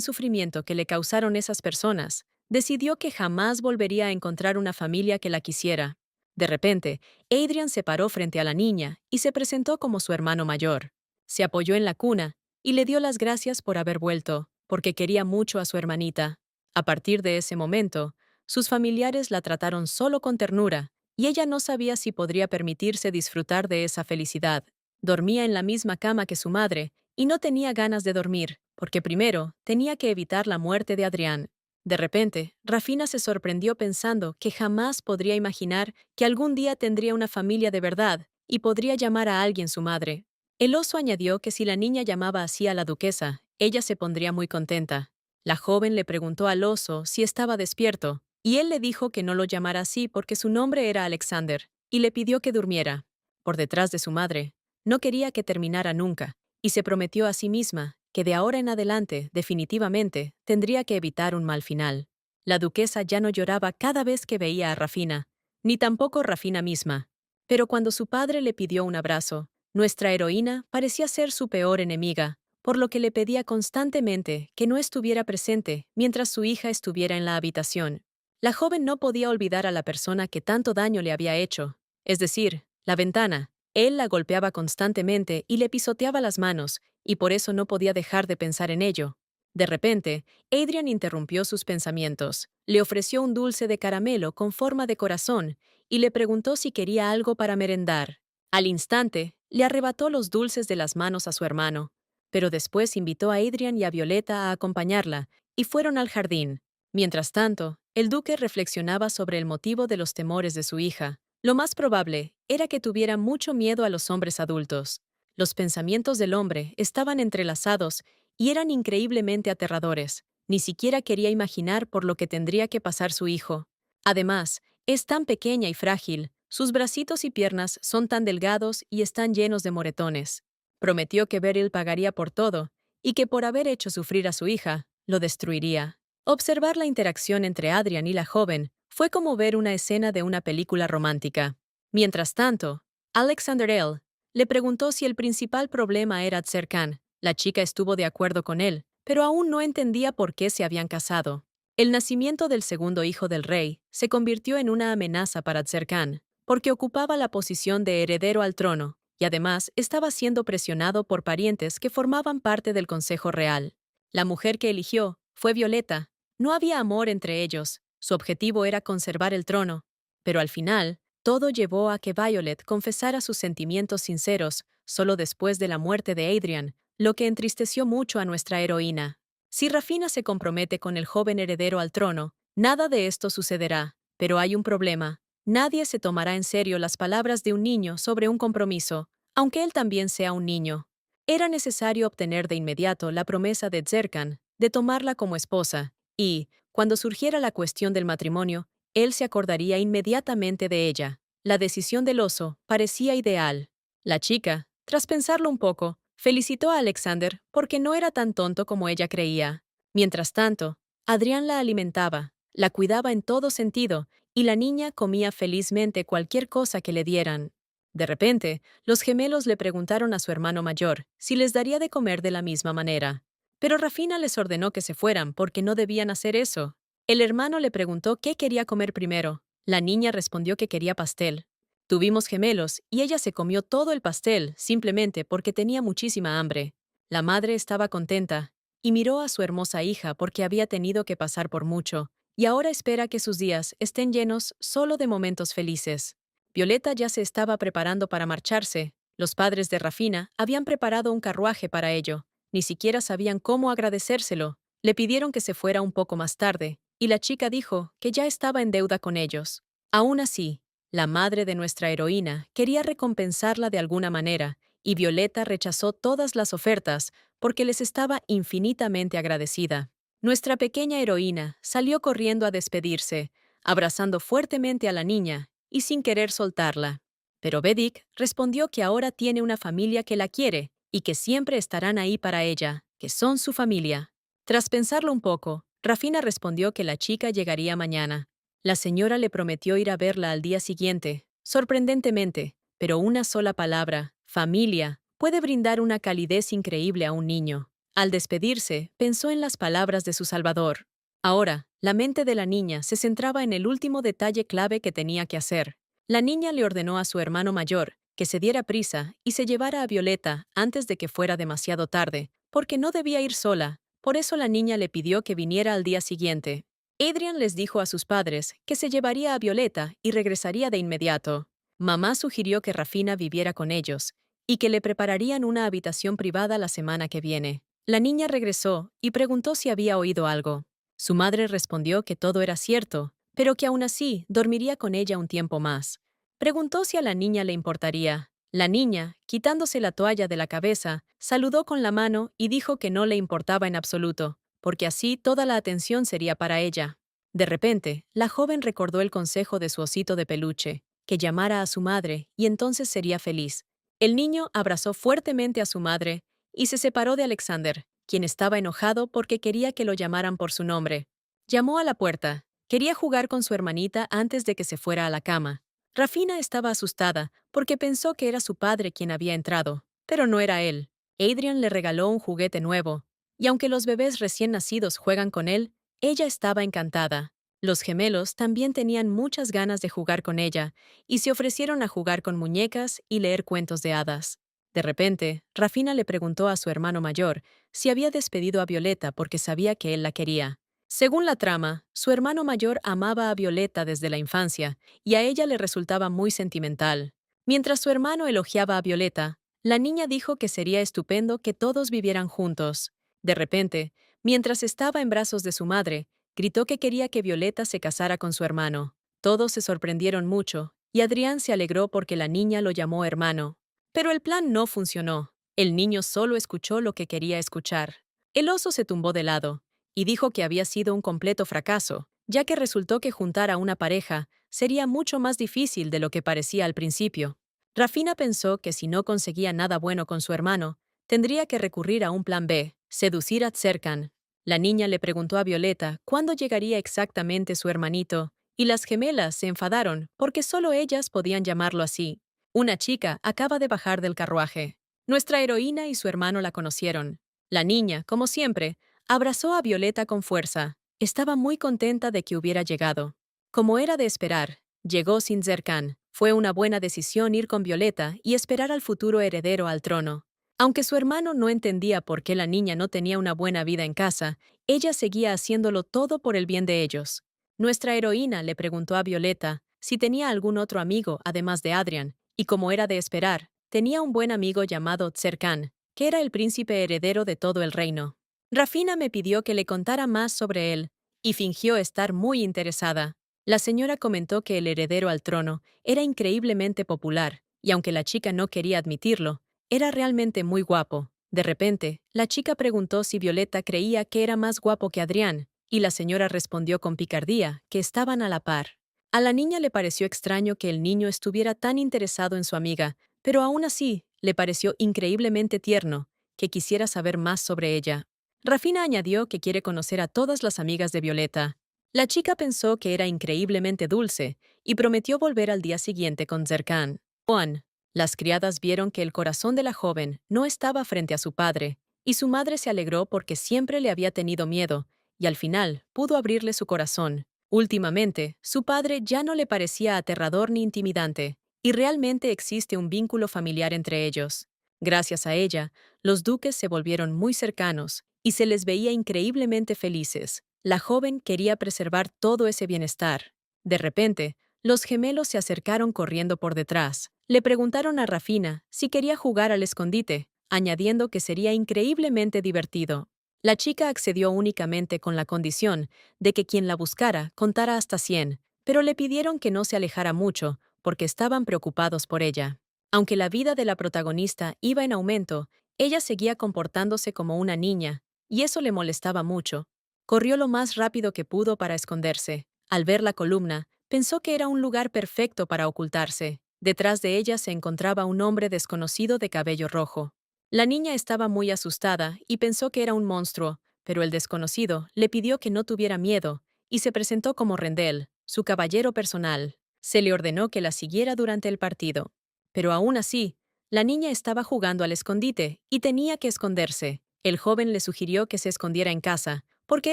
sufrimiento que le causaron esas personas, decidió que jamás volvería a encontrar una familia que la quisiera. De repente, Adrian se paró frente a la niña y se presentó como su hermano mayor. Se apoyó en la cuna y le dio las gracias por haber vuelto, porque quería mucho a su hermanita. A partir de ese momento, sus familiares la trataron solo con ternura, y ella no sabía si podría permitirse disfrutar de esa felicidad. Dormía en la misma cama que su madre, y no tenía ganas de dormir, porque primero tenía que evitar la muerte de Adrián. De repente, Rafina se sorprendió pensando que jamás podría imaginar que algún día tendría una familia de verdad y podría llamar a alguien su madre. El oso añadió que si la niña llamaba así a la duquesa, ella se pondría muy contenta. La joven le preguntó al oso si estaba despierto, y él le dijo que no lo llamara así porque su nombre era Alexander, y le pidió que durmiera. Por detrás de su madre, no quería que terminara nunca, y se prometió a sí misma que de ahora en adelante, definitivamente, tendría que evitar un mal final. La duquesa ya no lloraba cada vez que veía a Rafina, ni tampoco Rafina misma. Pero cuando su padre le pidió un abrazo, nuestra heroína parecía ser su peor enemiga, por lo que le pedía constantemente que no estuviera presente mientras su hija estuviera en la habitación. La joven no podía olvidar a la persona que tanto daño le había hecho, es decir, la ventana. Él la golpeaba constantemente y le pisoteaba las manos, y por eso no podía dejar de pensar en ello. De repente, Adrian interrumpió sus pensamientos, le ofreció un dulce de caramelo con forma de corazón y le preguntó si quería algo para merendar. Al instante, le arrebató los dulces de las manos a su hermano, pero después invitó a Adrian y a Violeta a acompañarla, y fueron al jardín. Mientras tanto, el duque reflexionaba sobre el motivo de los temores de su hija. Lo más probable era que tuviera mucho miedo a los hombres adultos. Los pensamientos del hombre estaban entrelazados y eran increíblemente aterradores. Ni siquiera quería imaginar por lo que tendría que pasar su hijo. Además, es tan pequeña y frágil, sus bracitos y piernas son tan delgados y están llenos de moretones. Prometió que Beryl pagaría por todo y que por haber hecho sufrir a su hija, lo destruiría. Observar la interacción entre Adrian y la joven fue como ver una escena de una película romántica. Mientras tanto, Alexander L. le preguntó si el principal problema era Tserkan. La chica estuvo de acuerdo con él, pero aún no entendía por qué se habían casado. El nacimiento del segundo hijo del rey se convirtió en una amenaza para Tserkan, porque ocupaba la posición de heredero al trono, y además estaba siendo presionado por parientes que formaban parte del Consejo Real. La mujer que eligió fue Violeta. No había amor entre ellos, su objetivo era conservar el trono, pero al final, todo llevó a que Violet confesara sus sentimientos sinceros solo después de la muerte de Adrian, lo que entristeció mucho a nuestra heroína. Si Rafina se compromete con el joven heredero al trono, nada de esto sucederá, pero hay un problema. Nadie se tomará en serio las palabras de un niño sobre un compromiso, aunque él también sea un niño. Era necesario obtener de inmediato la promesa de Tserkan de tomarla como esposa, y, cuando surgiera la cuestión del matrimonio, él se acordaría inmediatamente de ella. La decisión del oso parecía ideal. La chica, tras pensarlo un poco, felicitó a Alexander porque no era tan tonto como ella creía. Mientras tanto, Adrián la alimentaba, la cuidaba en todo sentido, y la niña comía felizmente cualquier cosa que le dieran. De repente, los gemelos le preguntaron a su hermano mayor si les daría de comer de la misma manera. Pero Rafina les ordenó que se fueran porque no debían hacer eso. El hermano le preguntó qué quería comer primero. La niña respondió que quería pastel. Tuvimos gemelos y ella se comió todo el pastel simplemente porque tenía muchísima hambre. La madre estaba contenta y miró a su hermosa hija porque había tenido que pasar por mucho y ahora espera que sus días estén llenos solo de momentos felices. Violeta ya se estaba preparando para marcharse. Los padres de Rafina habían preparado un carruaje para ello. Ni siquiera sabían cómo agradecérselo. Le pidieron que se fuera un poco más tarde, y la chica dijo que ya estaba en deuda con ellos. Aún así, la madre de nuestra heroína quería recompensarla de alguna manera, y Violeta rechazó todas las ofertas porque les estaba infinitamente agradecida. Nuestra pequeña heroína salió corriendo a despedirse, abrazando fuertemente a la niña y sin querer soltarla. Pero Bedik respondió que ahora tiene una familia que la quiere y que siempre estarán ahí para ella, que son su familia. Tras pensarlo un poco, Rafina respondió que la chica llegaría mañana. La señora le prometió ir a verla al día siguiente, sorprendentemente, pero una sola palabra, familia, puede brindar una calidez increíble a un niño. Al despedirse, pensó en las palabras de su Salvador. Ahora, la mente de la niña se centraba en el último detalle clave que tenía que hacer. La niña le ordenó a su hermano mayor que se diera prisa y se llevara a Violeta antes de que fuera demasiado tarde, porque no debía ir sola. Por eso la niña le pidió que viniera al día siguiente. Adrian les dijo a sus padres que se llevaría a Violeta y regresaría de inmediato. Mamá sugirió que Rafina viviera con ellos y que le prepararían una habitación privada la semana que viene. La niña regresó y preguntó si había oído algo. Su madre respondió que todo era cierto, pero que aún así dormiría con ella un tiempo más. Preguntó si a la niña le importaría. La niña, quitándose la toalla de la cabeza, saludó con la mano y dijo que no le importaba en absoluto, porque así toda la atención sería para ella. De repente, la joven recordó el consejo de su osito de peluche, que llamara a su madre y entonces sería feliz. El niño abrazó fuertemente a su madre y se separó de Alexander, quien estaba enojado porque quería que lo llamaran por su nombre. Llamó a la puerta. Quería jugar con su hermanita antes de que se fuera a la cama. Rafina estaba asustada porque pensó que era su padre quien había entrado, pero no era él. Adrian le regaló un juguete nuevo, y aunque los bebés recién nacidos juegan con él, ella estaba encantada. Los gemelos también tenían muchas ganas de jugar con ella, y se ofrecieron a jugar con muñecas y leer cuentos de hadas. De repente, Rafina le preguntó a su hermano mayor si había despedido a Violeta porque sabía que él la quería. Según la trama, su hermano mayor amaba a Violeta desde la infancia y a ella le resultaba muy sentimental. Mientras su hermano elogiaba a Violeta, la niña dijo que sería estupendo que todos vivieran juntos. De repente, mientras estaba en brazos de su madre, gritó que quería que Violeta se casara con su hermano. Todos se sorprendieron mucho, y Adrián se alegró porque la niña lo llamó hermano. Pero el plan no funcionó. El niño solo escuchó lo que quería escuchar. El oso se tumbó de lado y dijo que había sido un completo fracaso, ya que resultó que juntar a una pareja sería mucho más difícil de lo que parecía al principio. Rafina pensó que si no conseguía nada bueno con su hermano, tendría que recurrir a un plan B, seducir a Tserkan. La niña le preguntó a Violeta cuándo llegaría exactamente su hermanito, y las gemelas se enfadaron porque solo ellas podían llamarlo así. Una chica acaba de bajar del carruaje. Nuestra heroína y su hermano la conocieron. La niña, como siempre, abrazó a Violeta con fuerza. Estaba muy contenta de que hubiera llegado. Como era de esperar, llegó sin Zerkan. Fue una buena decisión ir con Violeta y esperar al futuro heredero al trono. Aunque su hermano no entendía por qué la niña no tenía una buena vida en casa, ella seguía haciéndolo todo por el bien de ellos. Nuestra heroína le preguntó a Violeta si tenía algún otro amigo además de Adrian, y como era de esperar, tenía un buen amigo llamado Tserkan, que era el príncipe heredero de todo el reino. Rafina me pidió que le contara más sobre él, y fingió estar muy interesada. La señora comentó que el heredero al trono era increíblemente popular, y aunque la chica no quería admitirlo, era realmente muy guapo. De repente, la chica preguntó si Violeta creía que era más guapo que Adrián, y la señora respondió con picardía que estaban a la par. A la niña le pareció extraño que el niño estuviera tan interesado en su amiga, pero aún así, le pareció increíblemente tierno que quisiera saber más sobre ella. Rafina añadió que quiere conocer a todas las amigas de Violeta. La chica pensó que era increíblemente dulce y prometió volver al día siguiente con Zerkan. Juan. Las criadas vieron que el corazón de la joven no estaba frente a su padre, y su madre se alegró porque siempre le había tenido miedo, y al final pudo abrirle su corazón. Últimamente, su padre ya no le parecía aterrador ni intimidante, y realmente existe un vínculo familiar entre ellos. Gracias a ella, los duques se volvieron muy cercanos, y se les veía increíblemente felices. La joven quería preservar todo ese bienestar. De repente, los gemelos se acercaron corriendo por detrás. Le preguntaron a Rafina si quería jugar al escondite, añadiendo que sería increíblemente divertido. La chica accedió únicamente con la condición de que quien la buscara contara hasta 100, pero le pidieron que no se alejara mucho, porque estaban preocupados por ella. Aunque la vida de la protagonista iba en aumento, ella seguía comportándose como una niña, y eso le molestaba mucho. Corrió lo más rápido que pudo para esconderse. Al ver la columna, pensó que era un lugar perfecto para ocultarse. Detrás de ella se encontraba un hombre desconocido de cabello rojo. La niña estaba muy asustada y pensó que era un monstruo, pero el desconocido le pidió que no tuviera miedo y se presentó como Rendel, su caballero personal. Se le ordenó que la siguiera durante el partido. Pero aún así, La niña estaba jugando al escondite y tenía que esconderse. El joven le sugirió que se escondiera en casa, porque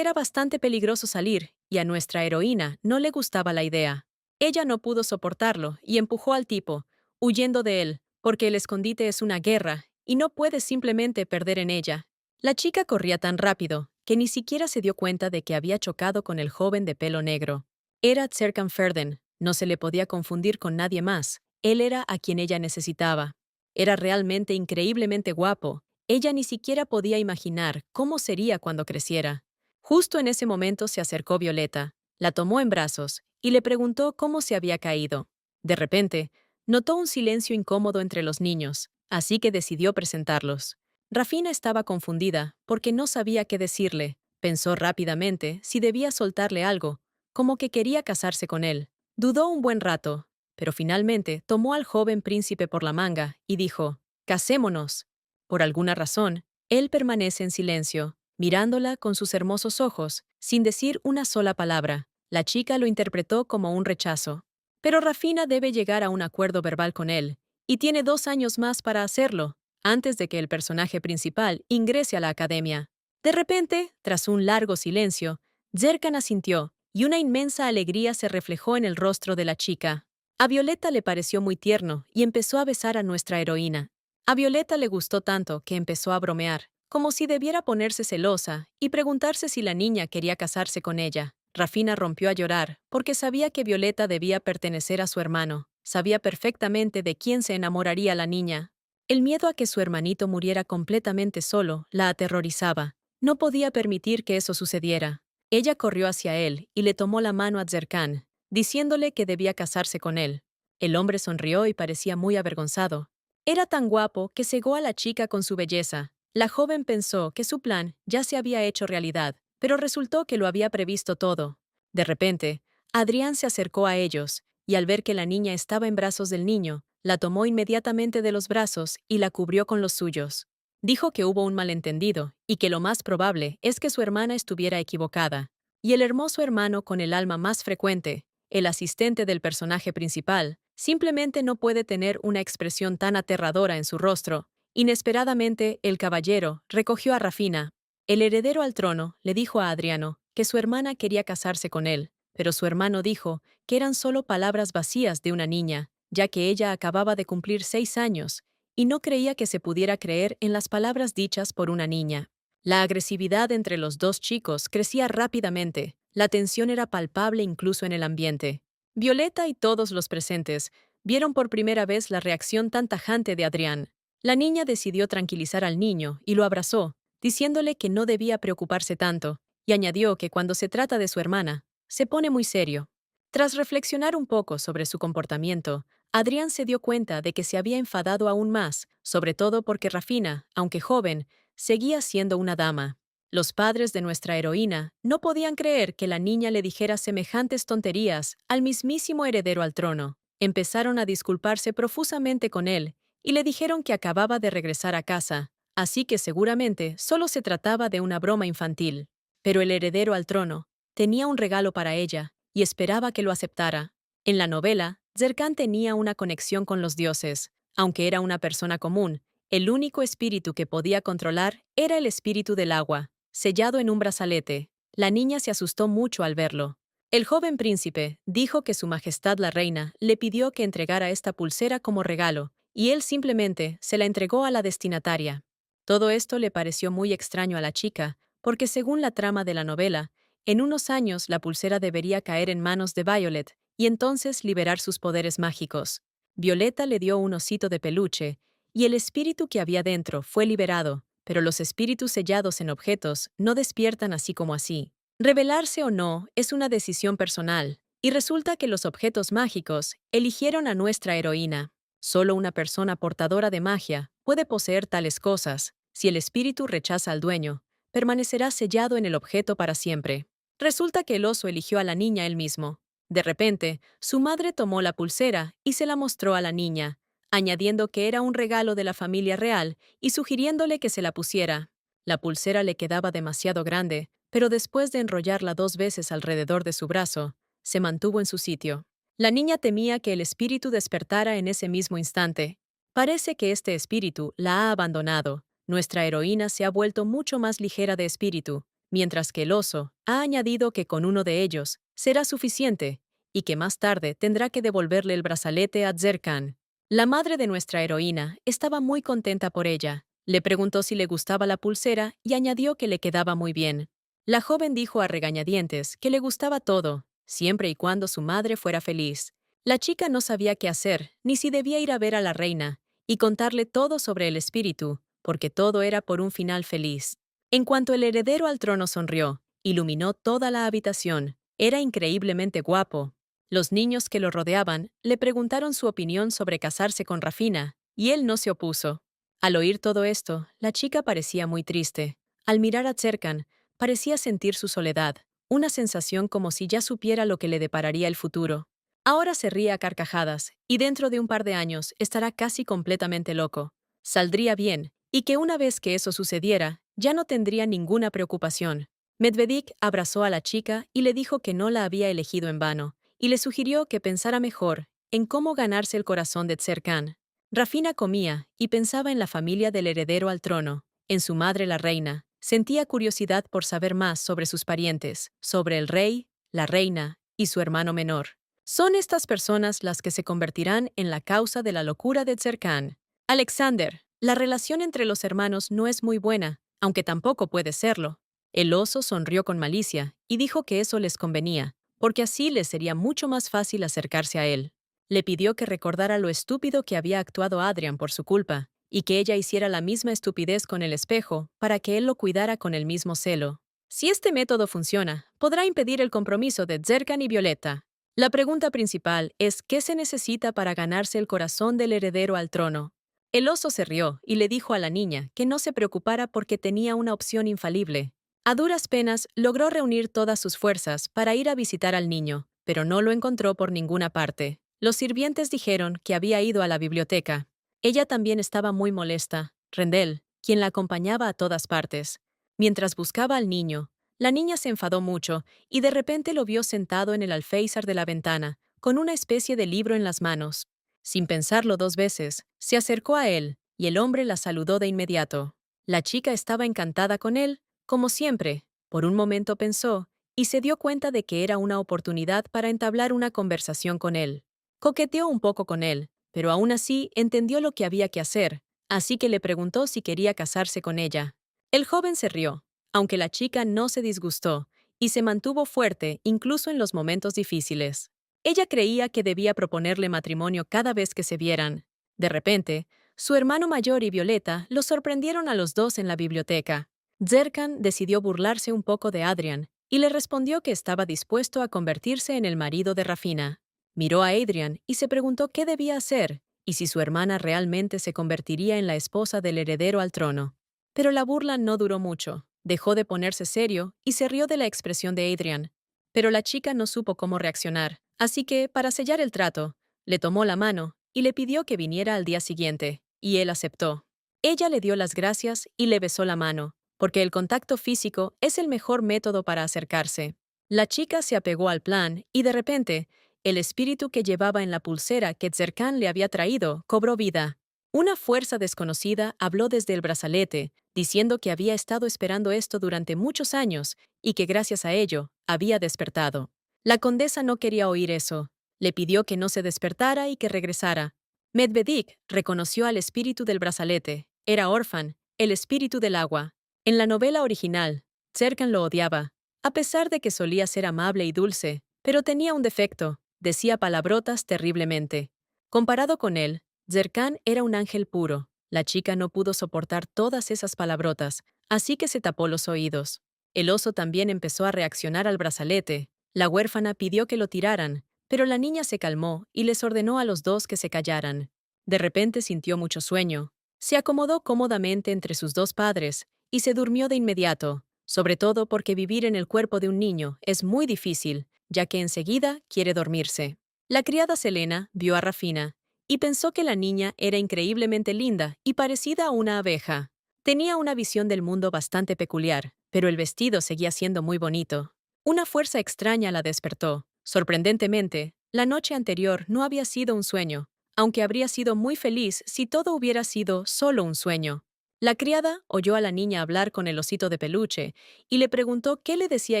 era bastante peligroso salir, y a nuestra heroína no le gustaba la idea. Ella no pudo soportarlo y empujó al tipo, huyendo de él, porque el escondite es una guerra y no puedes simplemente perder en ella. La chica corría tan rápido que ni siquiera se dio cuenta de que había chocado con el joven de pelo negro. Era Serkan Ferden, no se le podía confundir con nadie más. Él era a quien ella necesitaba. Era realmente increíblemente guapo. Ella ni siquiera podía imaginar cómo sería cuando creciera. Justo en ese momento se acercó Violeta, la tomó en brazos y le preguntó cómo se había caído. De repente, notó un silencio incómodo entre los niños, así que decidió presentarlos. Rafina estaba confundida porque no sabía qué decirle. Pensó rápidamente si debía soltarle algo, como que quería casarse con él. Dudó un buen rato, pero finalmente tomó al joven príncipe por la manga y dijo, «Casémonos». Por alguna razón, él permanece en silencio, mirándola con sus hermosos ojos, sin decir una sola palabra. La chica lo interpretó como un rechazo. Pero Rafina debe llegar a un acuerdo verbal con él, y tiene 2 años más para hacerlo, antes de que el personaje principal ingrese a la academia. De repente, tras un largo silencio, Zerkan asintió, y una inmensa alegría se reflejó en el rostro de la chica. A Violeta le pareció muy tierno y empezó a besar a nuestra heroína. A Violeta le gustó tanto que empezó a bromear, como si debiera ponerse celosa y preguntarse si la niña quería casarse con ella. Rafina rompió a llorar porque sabía que Violeta debía pertenecer a su hermano. Sabía perfectamente de quién se enamoraría la niña. El miedo a que su hermanito muriera completamente solo la aterrorizaba. No podía permitir que eso sucediera. Ella corrió hacia él y le tomó la mano a Zerkan, diciéndole que debía casarse con él. El hombre sonrió y parecía muy avergonzado. Era tan guapo que cegó a la chica con su belleza. La joven pensó que su plan ya se había hecho realidad, pero resultó que lo había previsto todo. De repente, Adrián se acercó a ellos, y al ver que la niña estaba en brazos del niño, la tomó inmediatamente de los brazos y la cubrió con los suyos. Dijo que hubo un malentendido y que lo más probable es que su hermana estuviera equivocada. Y el hermoso hermano con el alma más frecuente, el asistente del personaje principal, simplemente no puede tener una expresión tan aterradora en su rostro. Inesperadamente, el caballero recogió a Rafina. El heredero al trono le dijo a Adriano que su hermana quería casarse con él, pero su hermano dijo que eran solo palabras vacías de una niña, ya que ella acababa de cumplir 6 años, y no creía que se pudiera creer en las palabras dichas por una niña. La agresividad entre los dos chicos crecía rápidamente, la tensión era palpable incluso en el ambiente. Violeta y todos los presentes vieron por primera vez la reacción tan tajante de Adrián. La niña decidió tranquilizar al niño y lo abrazó, diciéndole que no debía preocuparse tanto, y añadió que cuando se trata de su hermana, se pone muy serio. Tras reflexionar un poco sobre su comportamiento, Adrián se dio cuenta de que se había enfadado aún más, sobre todo porque Rafina, aunque joven, seguía siendo una dama. Los padres de nuestra heroína no podían creer que la niña le dijera semejantes tonterías al mismísimo heredero al trono. Empezaron a disculparse profusamente con él y le dijeron que acababa de regresar a casa, así que seguramente solo se trataba de una broma infantil. Pero el heredero al trono tenía un regalo para ella y esperaba que lo aceptara. En la novela, Zerkan tenía una conexión con los dioses. Aunque era una persona común, el único espíritu que podía controlar era el espíritu del agua, sellado en un brazalete. La niña se asustó mucho al verlo. El joven príncipe dijo que su majestad la reina le pidió que entregara esta pulsera como regalo, y él simplemente se la entregó a la destinataria. Todo esto le pareció muy extraño a la chica, porque según la trama de la novela, en unos años la pulsera debería caer en manos de Violet y entonces liberar sus poderes mágicos. Violeta le dio un osito de peluche, y el espíritu que había dentro fue liberado, pero los espíritus sellados en objetos no despiertan así como así. Revelarse o no es una decisión personal, y resulta que los objetos mágicos eligieron a nuestra heroína. Solo una persona portadora de magia puede poseer tales cosas. Si el espíritu rechaza al dueño, permanecerá sellado en el objeto para siempre. Resulta que el oso eligió a la niña él mismo. De repente, su madre tomó la pulsera y se la mostró a la niña, añadiendo que era un regalo de la familia real y sugiriéndole que se la pusiera. La pulsera le quedaba demasiado grande, pero después de enrollarla 2 veces alrededor de su brazo, se mantuvo en su sitio. La niña temía que el espíritu despertara en ese mismo instante. Parece que este espíritu la ha abandonado. Nuestra heroína se ha vuelto mucho más ligera de espíritu, mientras que el oso ha añadido que con uno de ellos será suficiente y que más tarde tendrá que devolverle el brazalete a Zerkan. La madre de nuestra heroína estaba muy contenta por ella. Le preguntó si le gustaba la pulsera y añadió que le quedaba muy bien. La joven dijo a regañadientes que le gustaba todo, siempre y cuando su madre fuera feliz. La chica no sabía qué hacer, ni si debía ir a ver a la reina y contarle todo sobre el espíritu, porque todo era por un final feliz. En cuanto el heredero al trono sonrió, iluminó toda la habitación. Era increíblemente guapo. Los niños que lo rodeaban le preguntaron su opinión sobre casarse con Rafina, y él no se opuso. Al oír todo esto, la chica parecía muy triste. Al mirar a Zerkan, parecía sentir su soledad, una sensación como si ya supiera lo que le depararía el futuro. Ahora se ríe a carcajadas, y dentro de un par de años estará casi completamente loco. Saldría bien, y que una vez que eso sucediera, ya no tendría ninguna preocupación. Medvedik abrazó a la chica y le dijo que no la había elegido en vano, y le sugirió que pensara mejor en cómo ganarse el corazón de Zerkan. Rafina comía y pensaba en la familia del heredero al trono, en su madre la reina. Sentía curiosidad por saber más sobre sus parientes, sobre el rey, la reina y su hermano menor. Son estas personas las que se convertirán en la causa de la locura de Zerkan. Alexander, la relación entre los hermanos no es muy buena, aunque tampoco puede serlo. El oso sonrió con malicia y dijo que eso les convenía, porque así les sería mucho más fácil acercarse a él. Le pidió que recordara lo estúpido que había actuado Adrian por su culpa, y que ella hiciera la misma estupidez con el espejo para que él lo cuidara con el mismo celo. Si este método funciona, podrá impedir el compromiso de Zerkan y Violeta. La pregunta principal es ¿qué se necesita para ganarse el corazón del heredero al trono? El oso se rió y le dijo a la niña que no se preocupara porque tenía una opción infalible. A duras penas logró reunir todas sus fuerzas para ir a visitar al niño, pero no lo encontró por ninguna parte. Los sirvientes dijeron que había ido a la biblioteca. Ella también estaba muy molesta. Rendel, quien la acompañaba a todas partes. Mientras buscaba al niño, la niña se enfadó mucho y de repente lo vio sentado en el alféizar de la ventana, con una especie de libro en las manos. Sin pensarlo dos veces, se acercó a él, y el hombre la saludó de inmediato. La chica estaba encantada con él, como siempre. Por un momento pensó, y se dio cuenta de que era una oportunidad para entablar una conversación con él. Coqueteó un poco con él, pero aún así entendió lo que había que hacer, así que le preguntó si quería casarse con ella. El joven se rió, aunque la chica no se disgustó, y se mantuvo fuerte incluso en los momentos difíciles. Ella creía que debía proponerle matrimonio cada vez que se vieran. De repente, su hermano mayor y Violeta los sorprendieron a los dos en la biblioteca. Zerkan decidió burlarse un poco de Adrian y le respondió que estaba dispuesto a convertirse en el marido de Rafina. Miró a Adrian y se preguntó qué debía hacer y si su hermana realmente se convertiría en la esposa del heredero al trono. Pero la burla no duró mucho. Dejó de ponerse serio y se rió de la expresión de Adrian. Pero la chica no supo cómo reaccionar, así que, para sellar el trato, le tomó la mano y le pidió que viniera al día siguiente, y él aceptó. Ella le dio las gracias y le besó la mano, porque el contacto físico es el mejor método para acercarse. La chica se apegó al plan y de repente, el espíritu que llevaba en la pulsera que Zerkan le había traído cobró vida. Una fuerza desconocida habló desde el brazalete, diciendo que había estado esperando esto durante muchos años y que gracias a ello había despertado. La condesa no quería oír eso. Le pidió que no se despertara y que regresara. Medvedik reconoció al espíritu del brazalete. Era Orfan, el espíritu del agua. En la novela original, Zerkan lo odiaba, a pesar de que solía ser amable y dulce, pero tenía un defecto: decía palabrotas terriblemente. Comparado con él, Zerkan era un ángel puro. La chica no pudo soportar todas esas palabrotas, así que se tapó los oídos. El oso también empezó a reaccionar al brazalete. La huérfana pidió que lo tiraran, pero la niña se calmó y les ordenó a los dos que se callaran. De repente sintió mucho sueño. Se acomodó cómodamente entre sus dos padres y se durmió de inmediato, sobre todo porque vivir en el cuerpo de un niño es muy difícil, ya que enseguida quiere dormirse. La criada Selena vio a Rafina y pensó que la niña era increíblemente linda y parecida a una abeja. Tenía una visión del mundo bastante peculiar, pero el vestido seguía siendo muy bonito. Una fuerza extraña la despertó. Sorprendentemente, la noche anterior no había sido un sueño, aunque habría sido muy feliz si todo hubiera sido solo un sueño. La criada oyó a la niña hablar con el osito de peluche y le preguntó qué le decía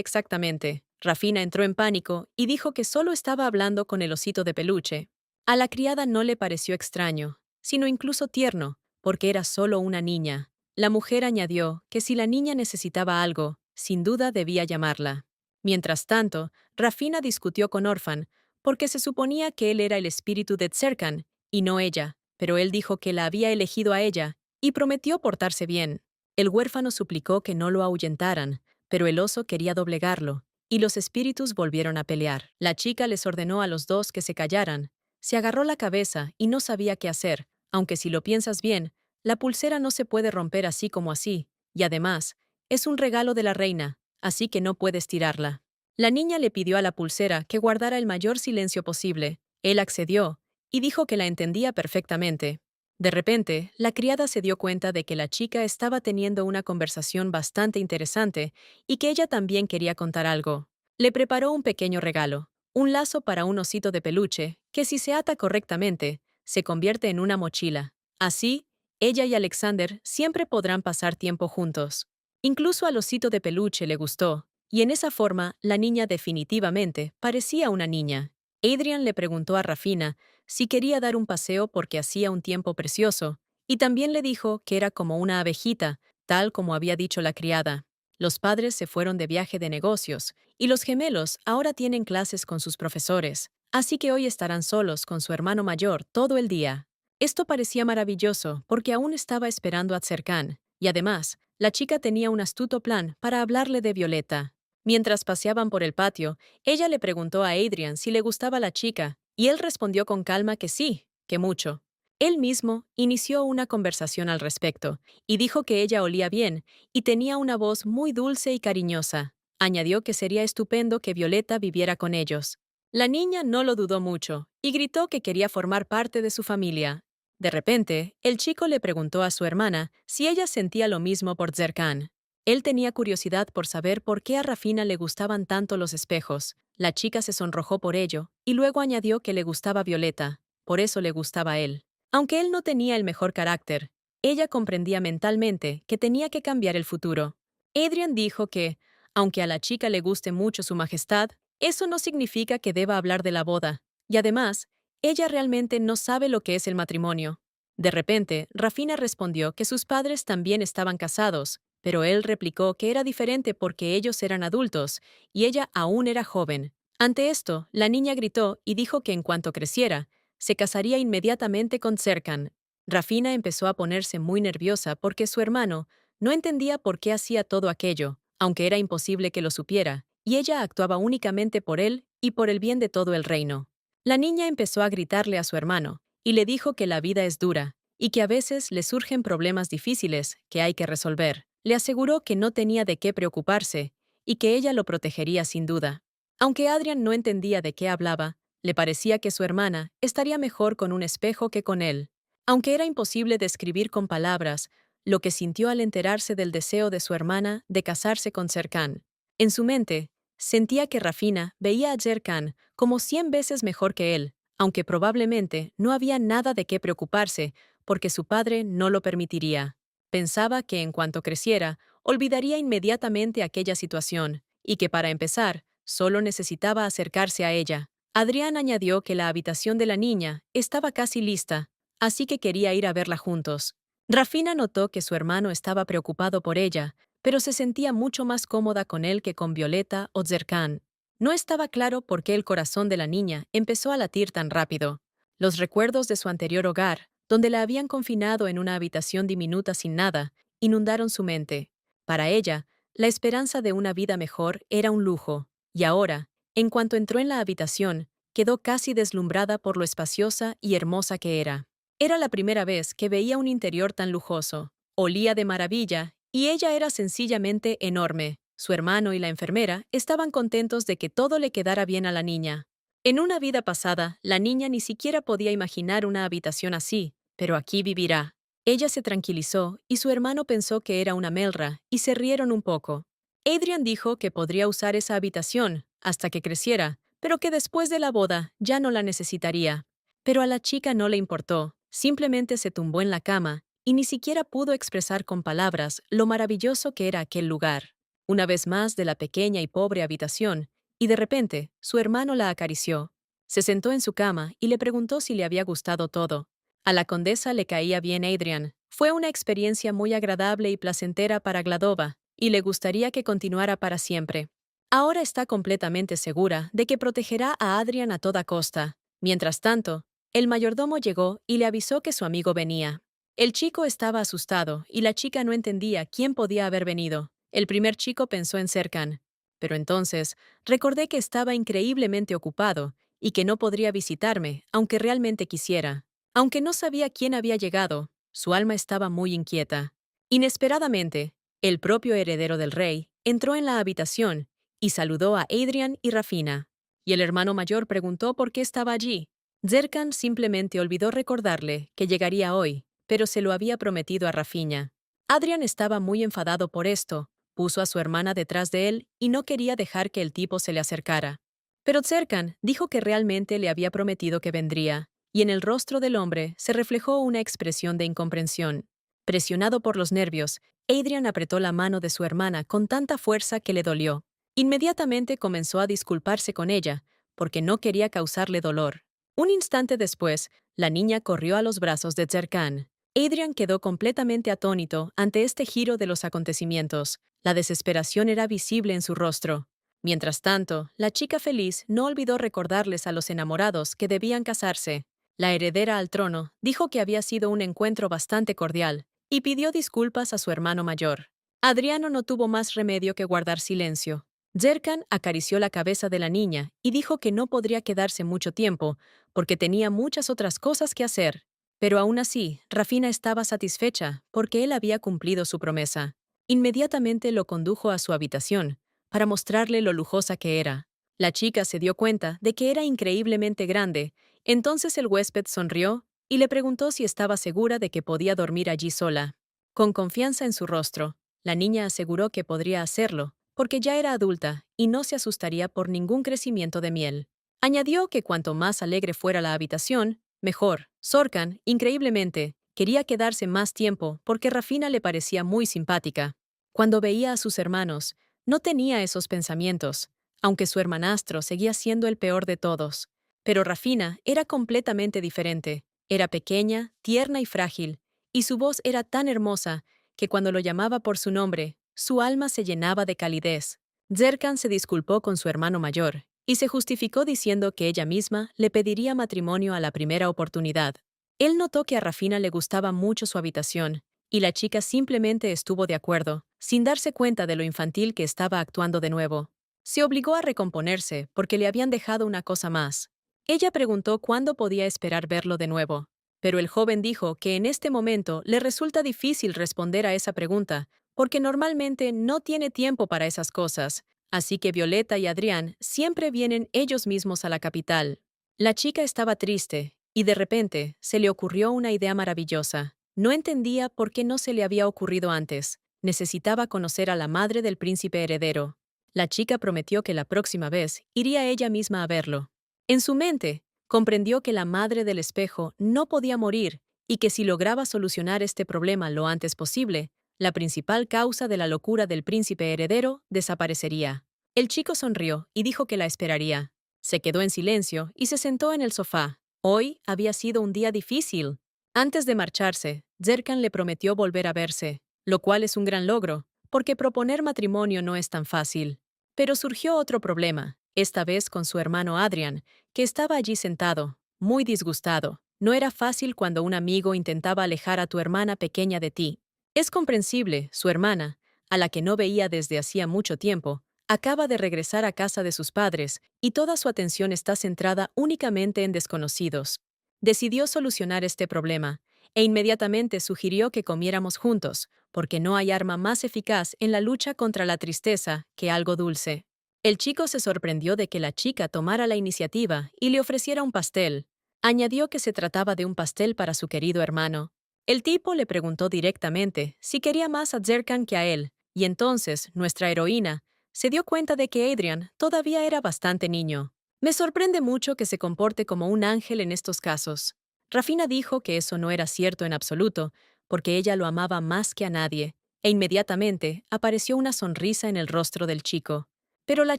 exactamente. Rafina entró en pánico y dijo que solo estaba hablando con el osito de peluche. A la criada no le pareció extraño, sino incluso tierno, porque era solo una niña. La mujer añadió que si la niña necesitaba algo, sin duda debía llamarla. Mientras tanto, Rafina discutió con Orphan, porque se suponía que él era el espíritu de Tzerkan, y no ella, pero él dijo que la había elegido a ella, y prometió portarse bien. El huérfano suplicó que no lo ahuyentaran, pero el oso quería doblegarlo, y los espíritus volvieron a pelear. La chica les ordenó a los dos que se callaran. Se agarró la cabeza y no sabía qué hacer, aunque si lo piensas bien, la pulsera no se puede romper así como así, y además, es un regalo de la reina, así que no puedes tirarla. La niña le pidió a la pulsera que guardara el mayor silencio posible. Él accedió, y dijo que la entendía perfectamente. De repente, la criada se dio cuenta de que la chica estaba teniendo una conversación bastante interesante y que ella también quería contar algo. Le preparó un pequeño regalo, un lazo para un osito de peluche, que si se ata correctamente, se convierte en una mochila. Así, ella y Alexander siempre podrán pasar tiempo juntos. Incluso al osito de peluche le gustó, y en esa forma la niña definitivamente parecía una niña. Adrian le preguntó a Rafina si quería dar un paseo porque hacía un tiempo precioso, y también le dijo que era como una abejita, tal como había dicho la criada. Los padres se fueron de viaje de negocios, y los gemelos ahora tienen clases con sus profesores, así que hoy estarán solos con su hermano mayor todo el día. Esto parecía maravilloso porque aún estaba esperando a Tzerkan, y además, la chica tenía un astuto plan para hablarle de Violeta. Mientras paseaban por el patio, ella le preguntó a Adrian si le gustaba la chica, y él respondió con calma que sí, que mucho. Él mismo inició una conversación al respecto, y dijo que ella olía bien y tenía una voz muy dulce y cariñosa. Añadió que sería estupendo que Violeta viviera con ellos. La niña no lo dudó mucho, y gritó que quería formar parte de su familia. De repente, el chico le preguntó a su hermana si ella sentía lo mismo por Tzerkan. Él tenía curiosidad por saber por qué a Rafina le gustaban tanto los espejos. La chica se sonrojó por ello, y luego añadió que le gustaba Violeta, por eso le gustaba a él. Aunque él no tenía el mejor carácter, ella comprendía mentalmente que tenía que cambiar el futuro. Adrian dijo que, aunque a la chica le guste mucho su majestad, eso no significa que deba hablar de la boda, y además, ella realmente no sabe lo que es el matrimonio. De repente, Rafina respondió que sus padres también estaban casados, pero él replicó que era diferente porque ellos eran adultos y ella aún era joven. Ante esto, la niña gritó y dijo que en cuanto creciera, se casaría inmediatamente con Serkan. Rafina empezó a ponerse muy nerviosa porque su hermano no entendía por qué hacía todo aquello, aunque era imposible que lo supiera, y ella actuaba únicamente por él y por el bien de todo el reino. La niña empezó a gritarle a su hermano, y le dijo que la vida es dura, y que a veces le surgen problemas difíciles que hay que resolver. Le aseguró que no tenía de qué preocuparse, y que ella lo protegería sin duda. Aunque Adrian no entendía de qué hablaba, le parecía que su hermana estaría mejor con un espejo que con él. Aunque era imposible describir con palabras lo que sintió al enterarse del deseo de su hermana de casarse con Serkan. En su mente, sentía que Rafina veía a Serkan como 100 veces mejor que él, aunque probablemente no había nada de qué preocuparse porque su padre no lo permitiría. Pensaba que en cuanto creciera, olvidaría inmediatamente aquella situación, y que para empezar, solo necesitaba acercarse a ella. Adrián añadió que la habitación de la niña estaba casi lista, así que quería ir a verla juntos. Rafina notó que su hermano estaba preocupado por ella, pero se sentía mucho más cómoda con él que con Violeta o Tzerkan. No estaba claro por qué el corazón de la niña empezó a latir tan rápido. Los recuerdos de su anterior hogar, donde la habían confinado en una habitación diminuta sin nada, inundaron su mente. Para ella, la esperanza de una vida mejor era un lujo, y ahora, en cuanto entró en la habitación, quedó casi deslumbrada por lo espaciosa y hermosa que era. Era la primera vez que veía un interior tan lujoso. Olía de maravilla, y ella era sencillamente enorme. Su hermano y la enfermera estaban contentos de que todo le quedara bien a la niña. En una vida pasada, la niña ni siquiera podía imaginar una habitación así, pero aquí vivirá. Ella se tranquilizó y su hermano pensó que era una melra, y se rieron un poco. Adrian dijo que podría usar esa habitación hasta que creciera, pero que después de la boda ya no la necesitaría. Pero a la chica no le importó, simplemente se tumbó en la cama y ni siquiera pudo expresar con palabras lo maravilloso que era aquel lugar. Una vez más de la pequeña y pobre habitación, y de repente su hermano la acarició. Se sentó en su cama y le preguntó si le había gustado todo. A la condesa le caía bien Adrian. Fue una experiencia muy agradable y placentera para Gladova, y le gustaría que continuara para siempre. Ahora está completamente segura de que protegerá a Adrian a toda costa. Mientras tanto, el mayordomo llegó y le avisó que su amigo venía. El chico estaba asustado y la chica no entendía quién podía haber venido. El primer chico pensó en Serkan. Pero entonces recordé que estaba increíblemente ocupado y que no podría visitarme, aunque realmente quisiera. Aunque no sabía quién había llegado, su alma estaba muy inquieta. Inesperadamente, el propio heredero del rey entró en la habitación y saludó a Adrian y Rafina. Y el hermano mayor preguntó por qué estaba allí. Serkan simplemente olvidó recordarle que llegaría hoy, pero se lo había prometido a Rafina. Adrian estaba muy enfadado por esto, puso a su hermana detrás de él y no quería dejar que el tipo se le acercara. Pero Serkan dijo que realmente le había prometido que vendría, y en el rostro del hombre se reflejó una expresión de incomprensión. Presionado por los nervios, Adrian apretó la mano de su hermana con tanta fuerza que le dolió. Inmediatamente comenzó a disculparse con ella, porque no quería causarle dolor. Un instante después, la niña corrió a los brazos de Serkan. Adrian quedó completamente atónito ante este giro de los acontecimientos. La desesperación era visible en su rostro. Mientras tanto, la chica feliz no olvidó recordarles a los enamorados que debían casarse. La heredera al trono dijo que había sido un encuentro bastante cordial y pidió disculpas a su hermano mayor. Adriano no tuvo más remedio que guardar silencio. Serkan acarició la cabeza de la niña y dijo que no podría quedarse mucho tiempo porque tenía muchas otras cosas que hacer. Pero aún así, Rafina estaba satisfecha porque él había cumplido su promesa. Inmediatamente lo condujo a su habitación para mostrarle lo lujosa que era. La chica se dio cuenta de que era increíblemente grande, entonces el huésped sonrió y le preguntó si estaba segura de que podía dormir allí sola. Con confianza en su rostro, la niña aseguró que podría hacerlo, porque ya era adulta y no se asustaría por ningún crecimiento de miel. Añadió que cuanto más alegre fuera la habitación, mejor. Serkan, increíblemente, quería quedarse más tiempo porque Rafina le parecía muy simpática. Cuando veía a sus hermanos, no tenía esos pensamientos, aunque su hermanastro seguía siendo el peor de todos. Pero Rafina era completamente diferente. Era pequeña, tierna y frágil, y su voz era tan hermosa que cuando lo llamaba por su nombre, su alma se llenaba de calidez. Serkan se disculpó con su hermano mayor y se justificó diciendo que ella misma le pediría matrimonio a la primera oportunidad. Él notó que a Rafina le gustaba mucho su habitación, y la chica simplemente estuvo de acuerdo, sin darse cuenta de lo infantil que estaba actuando de nuevo. Se obligó a recomponerse porque le habían dejado una cosa más. Ella preguntó cuándo podía esperar verlo de nuevo, pero el joven dijo que en este momento le resulta difícil responder a esa pregunta, porque normalmente no tiene tiempo para esas cosas, así que Violeta y Adrián siempre vienen ellos mismos a la capital. La chica estaba triste, y de repente se le ocurrió una idea maravillosa. No entendía por qué no se le había ocurrido antes. Necesitaba conocer a la madre del príncipe heredero. La chica prometió que la próxima vez iría ella misma a verlo. En su mente, comprendió que la madre del espejo no podía morir y que si lograba solucionar este problema lo antes posible, la principal causa de la locura del príncipe heredero desaparecería. El chico sonrió y dijo que la esperaría. Se quedó en silencio y se sentó en el sofá. Hoy había sido un día difícil. Antes de marcharse, Serkan le prometió volver a verse, lo cual es un gran logro, porque proponer matrimonio no es tan fácil. Pero surgió otro problema, esta vez con su hermano Adrian, que estaba allí sentado, muy disgustado. No era fácil cuando un amigo intentaba alejar a tu hermana pequeña de ti. Es comprensible, su hermana, a la que no veía desde hacía mucho tiempo, acaba de regresar a casa de sus padres y toda su atención está centrada únicamente en desconocidos. Decidió solucionar este problema e inmediatamente sugirió que comiéramos juntos, porque no hay arma más eficaz en la lucha contra la tristeza que algo dulce. El chico se sorprendió de que la chica tomara la iniciativa y le ofreciera un pastel. Añadió que se trataba de un pastel para su querido hermano. El tipo le preguntó directamente si quería más a Serkan que a él, y entonces nuestra heroína se dio cuenta de que Adrian todavía era bastante niño. Me sorprende mucho que se comporte como un ángel en estos casos. Rafina dijo que eso no era cierto en absoluto, porque ella lo amaba más que a nadie, e inmediatamente apareció una sonrisa en el rostro del chico. Pero la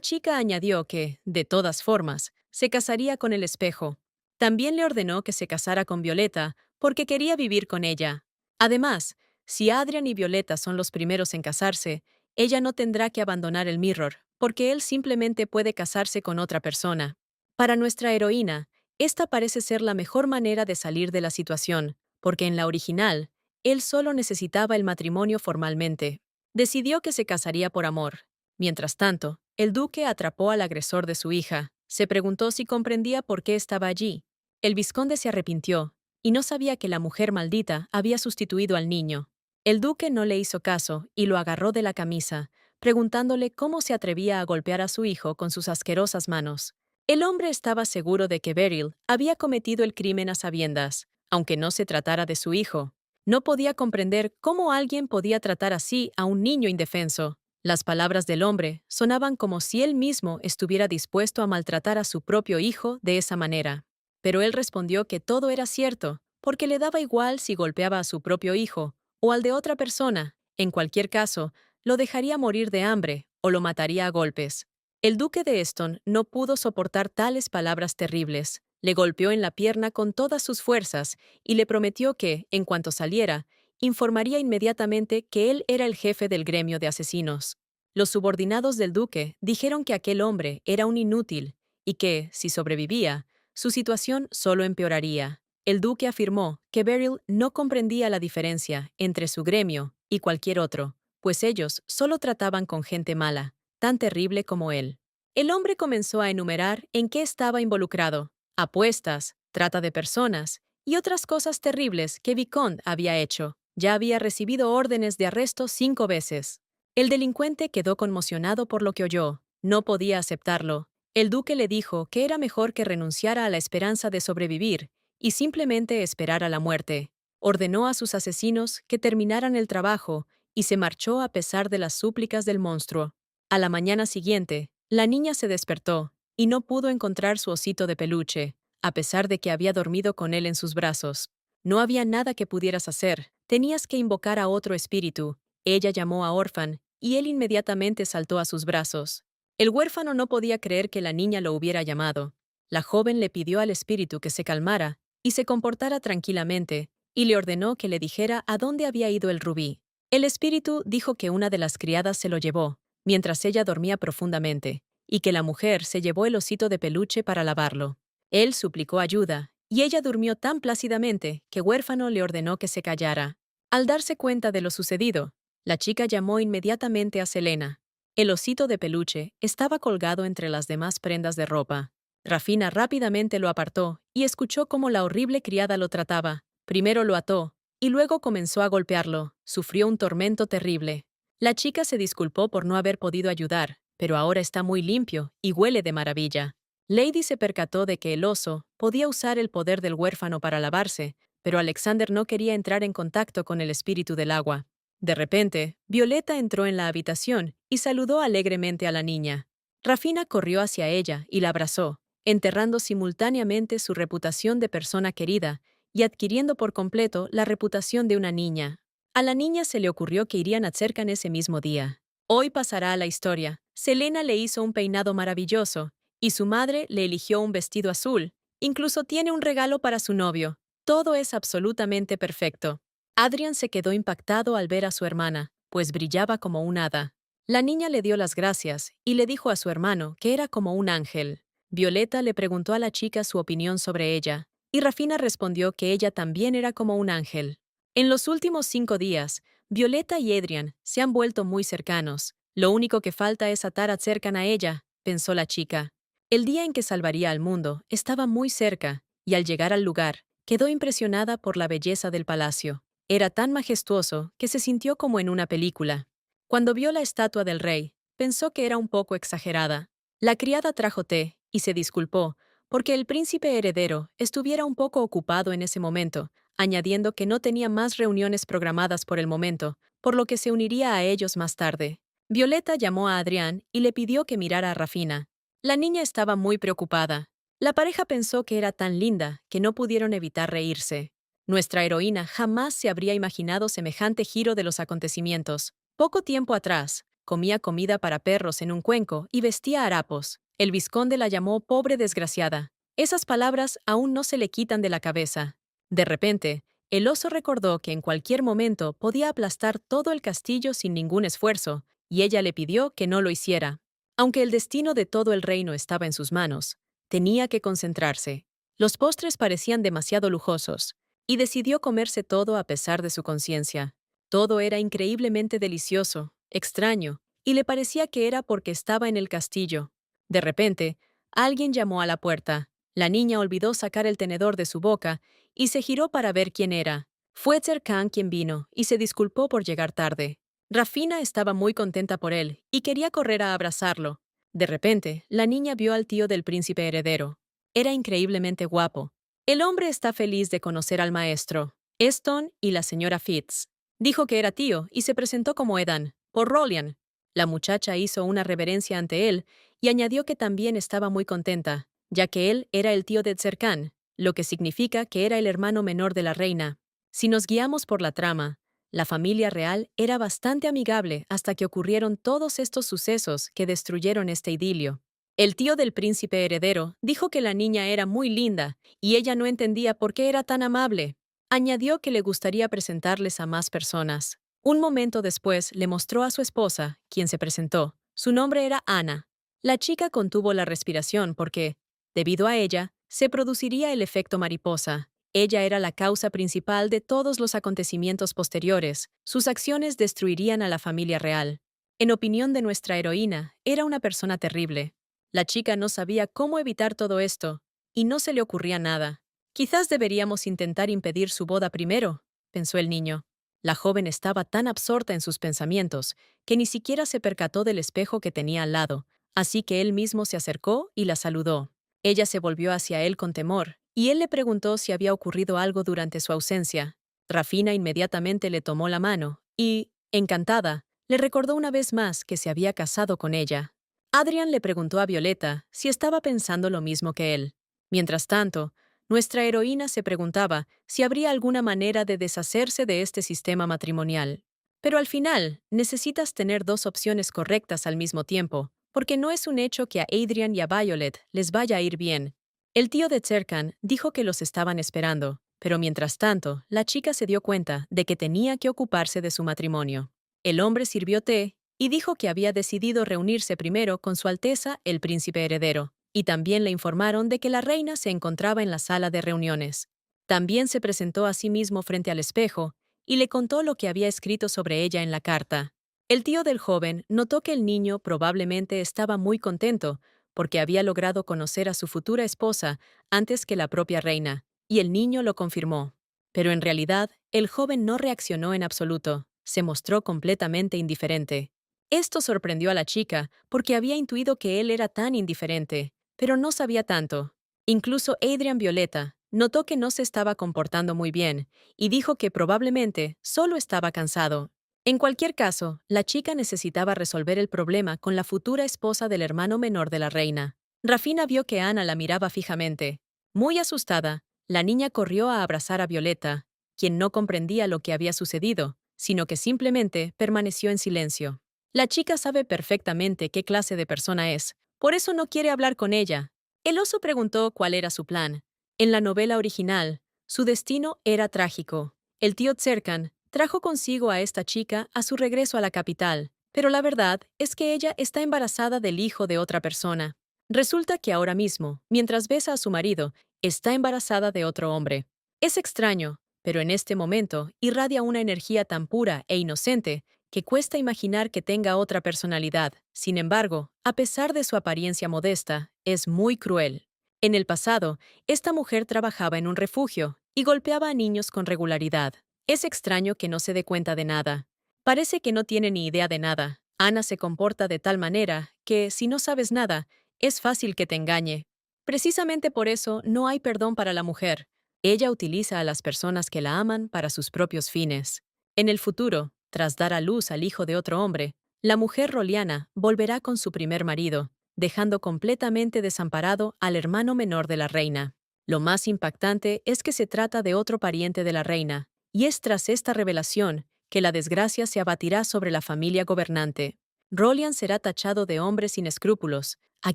chica añadió que, de todas formas, se casaría con el espejo. También le ordenó que se casara con Violeta, porque quería vivir con ella. Además, si Adrian y Violeta son los primeros en casarse, ella no tendrá que abandonar el Mirror, porque él simplemente puede casarse con otra persona. Para nuestra heroína, esta parece ser la mejor manera de salir de la situación, porque en la original, él solo necesitaba el matrimonio formalmente. Decidió que se casaría por amor. Mientras tanto, el duque atrapó al agresor de su hija. Se preguntó si comprendía por qué estaba allí. El vizconde se arrepintió, y no sabía que la mujer maldita había sustituido al niño. El duque no le hizo caso y lo agarró de la camisa, preguntándole cómo se atrevía a golpear a su hijo con sus asquerosas manos. El hombre estaba seguro de que Beryl había cometido el crimen a sabiendas, aunque no se tratara de su hijo. No podía comprender cómo alguien podía tratar así a un niño indefenso. Las palabras del hombre sonaban como si él mismo estuviera dispuesto a maltratar a su propio hijo de esa manera. Pero él respondió que todo era cierto, porque le daba igual si golpeaba a su propio hijo o al de otra persona. En cualquier caso, lo dejaría morir de hambre o lo mataría a golpes. El duque de Eston no pudo soportar tales palabras terribles. Le golpeó en la pierna con todas sus fuerzas y le prometió que, en cuanto saliera, informaría inmediatamente que él era el jefe del gremio de asesinos. Los subordinados del duque dijeron que aquel hombre era un inútil y que, si sobrevivía, su situación solo empeoraría. El duque afirmó que Beryl no comprendía la diferencia entre su gremio y cualquier otro, pues ellos solo trataban con gente mala, tan terrible como él. El hombre comenzó a enumerar en qué estaba involucrado: apuestas, trata de personas y otras cosas terribles que Vicomte había hecho. Ya había recibido órdenes de arresto 5 veces. El delincuente quedó conmocionado por lo que oyó. No podía aceptarlo. El duque le dijo que era mejor que renunciara a la esperanza de sobrevivir y simplemente esperara la muerte. Ordenó a sus asesinos que terminaran el trabajo y se marchó a pesar de las súplicas del monstruo. A la mañana siguiente, la niña se despertó y no pudo encontrar su osito de peluche, a pesar de que había dormido con él en sus brazos. No había nada que pudieras hacer, tenías que invocar a otro espíritu. Ella llamó a Orphan y él inmediatamente saltó a sus brazos. El huérfano no podía creer que la niña lo hubiera llamado. La joven le pidió al espíritu que se calmara y se comportara tranquilamente, y le ordenó que le dijera a dónde había ido el rubí. El espíritu dijo que una de las criadas se lo llevó, mientras ella dormía profundamente, y que la mujer se llevó el osito de peluche para lavarlo. Él suplicó ayuda, y ella durmió tan plácidamente que Huérfano le ordenó que se callara. Al darse cuenta de lo sucedido, la chica llamó inmediatamente a Selena. El osito de peluche estaba colgado entre las demás prendas de ropa. Rafina rápidamente lo apartó y escuchó cómo la horrible criada lo trataba. Primero lo ató, y luego comenzó a golpearlo. Sufrió un tormento terrible. La chica se disculpó por no haber podido ayudar, pero ahora está muy limpio y huele de maravilla. Lady se percató de que el oso podía usar el poder del huérfano para lavarse, pero Alexander no quería entrar en contacto con el espíritu del agua. De repente, Violeta entró en la habitación y saludó alegremente a la niña. Rafina corrió hacia ella y la abrazó, enterrando simultáneamente su reputación de persona querida y adquiriendo por completo la reputación de una niña. A la niña se le ocurrió que irían a Tserkan ese mismo día. Hoy pasará a la historia. Selena le hizo un peinado maravilloso, y su madre le eligió un vestido azul. Incluso tiene un regalo para su novio. Todo es absolutamente perfecto. Adrian se quedó impactado al ver a su hermana, pues brillaba como un hada. La niña le dio las gracias y le dijo a su hermano que era como un ángel. Violeta le preguntó a la chica su opinión sobre ella, y Rafina respondió que ella también era como un ángel. En los últimos 5 días, Violeta y Adrian se han vuelto muy cercanos. Lo único que falta es atar a Tserkan a ella, pensó la chica. El día en que salvaría al mundo estaba muy cerca, y al llegar al lugar, quedó impresionada por la belleza del palacio. Era tan majestuoso que se sintió como en una película. Cuando vio la estatua del rey, pensó que era un poco exagerada. La criada trajo té y se disculpó porque el príncipe heredero estuviera un poco ocupado en ese momento, añadiendo que no tenía más reuniones programadas por el momento, por lo que se uniría a ellos más tarde. Violeta llamó a Adrián y le pidió que mirara a Rafina. La niña estaba muy preocupada. La pareja pensó que era tan linda que no pudieron evitar reírse. Nuestra heroína jamás se habría imaginado semejante giro de los acontecimientos. Poco tiempo atrás, comía comida para perros en un cuenco y vestía harapos. El vizconde la llamó pobre desgraciada. Esas palabras aún no se le quitan de la cabeza. De repente, el oso recordó que en cualquier momento podía aplastar todo el castillo sin ningún esfuerzo, y ella le pidió que no lo hiciera. Aunque el destino de todo el reino estaba en sus manos, tenía que concentrarse. Los postres parecían demasiado lujosos, y decidió comerse todo a pesar de su conciencia. Todo era increíblemente delicioso, extraño, y le parecía que era porque estaba en el castillo. De repente, alguien llamó a la puerta. La niña olvidó sacar el tenedor de su boca y se giró para ver quién era. Fue Cercán quien vino y se disculpó por llegar tarde. Rafina estaba muy contenta por él y quería correr a abrazarlo. De repente, la niña vio al tío del príncipe heredero. Era increíblemente guapo. El hombre está feliz de conocer al maestro, Eston y la señora Fitz. Dijo que era tío y se presentó como Edan, por Rolian. La muchacha hizo una reverencia ante él y añadió que también estaba muy contenta, ya que él era el tío de Cercán, lo que significa que era el hermano menor de la reina. Si nos guiamos por la trama, la familia real era bastante amigable hasta que ocurrieron todos estos sucesos que destruyeron este idilio. El tío del príncipe heredero dijo que la niña era muy linda y ella no entendía por qué era tan amable. Añadió que le gustaría presentarles a más personas. Un momento después le mostró a su esposa, quien se presentó. Su nombre era Ana. La chica contuvo la respiración porque, debido a ella, se produciría el efecto mariposa. Ella era la causa principal de todos los acontecimientos posteriores. Sus acciones destruirían a la familia real. En opinión de nuestra heroína, era una persona terrible. La chica no sabía cómo evitar todo esto, y no se le ocurría nada. Quizás deberíamos intentar impedir su boda primero, pensó el niño. La joven estaba tan absorta en sus pensamientos que ni siquiera se percató del espejo que tenía al lado, así que él mismo se acercó y la saludó. Ella se volvió hacia él con temor, y él le preguntó si había ocurrido algo durante su ausencia. Rafina inmediatamente le tomó la mano y, encantada, le recordó una vez más que se había casado con ella. Adrian le preguntó a Violeta si estaba pensando lo mismo que él. Mientras tanto, nuestra heroína se preguntaba si habría alguna manera de deshacerse de este sistema matrimonial. Pero al final, necesitas tener dos opciones correctas al mismo tiempo, porque no es un hecho que a Adrian y a Violet les vaya a ir bien. El tío de Cercan dijo que los estaban esperando, pero mientras tanto, la chica se dio cuenta de que tenía que ocuparse de su matrimonio. El hombre sirvió té y dijo que había decidido reunirse primero con Su Alteza el Príncipe Heredero, y también le informaron de que la reina se encontraba en la sala de reuniones. También se presentó a sí mismo frente al espejo y le contó lo que había escrito sobre ella en la carta. El tío del joven notó que el niño probablemente estaba muy contento porque había logrado conocer a su futura esposa antes que la propia reina, y el niño lo confirmó. Pero en realidad, el joven no reaccionó en absoluto, se mostró completamente indiferente. Esto sorprendió a la chica porque había intuido que él era tan indiferente, pero no sabía tanto. Incluso Adrian Violeta notó que no se estaba comportando muy bien y dijo que probablemente solo estaba cansado. En cualquier caso, la chica necesitaba resolver el problema con la futura esposa del hermano menor de la reina. Rafina vio que Ana la miraba fijamente. Muy asustada, la niña corrió a abrazar a Violeta, quien no comprendía lo que había sucedido, sino que simplemente permaneció en silencio. La chica sabe perfectamente qué clase de persona es, por eso no quiere hablar con ella. El oso preguntó cuál era su plan. En la novela original, su destino era trágico. El tío Cercan trajo consigo a esta chica a su regreso a la capital, pero la verdad es que ella está embarazada del hijo de otra persona. Resulta que ahora mismo, mientras besa a su marido, está embarazada de otro hombre. Es extraño, pero en este momento irradia una energía tan pura e inocente que cuesta imaginar que tenga otra personalidad. Sin embargo, a pesar de su apariencia modesta, es muy cruel. En el pasado, esta mujer trabajaba en un refugio y golpeaba a niños con regularidad. Es extraño que no se dé cuenta de nada. Parece que no tiene ni idea de nada. Ana se comporta de tal manera que, si no sabes nada, es fácil que te engañe. Precisamente por eso no hay perdón para la mujer. Ella utiliza a las personas que la aman para sus propios fines. En el futuro, tras dar a luz al hijo de otro hombre, la mujer roliana volverá con su primer marido, dejando completamente desamparado al hermano menor de la reina. Lo más impactante es que se trata de otro pariente de la reina, y es tras esta revelación que la desgracia se abatirá sobre la familia gobernante. Rolian será tachado de hombre sin escrúpulos, a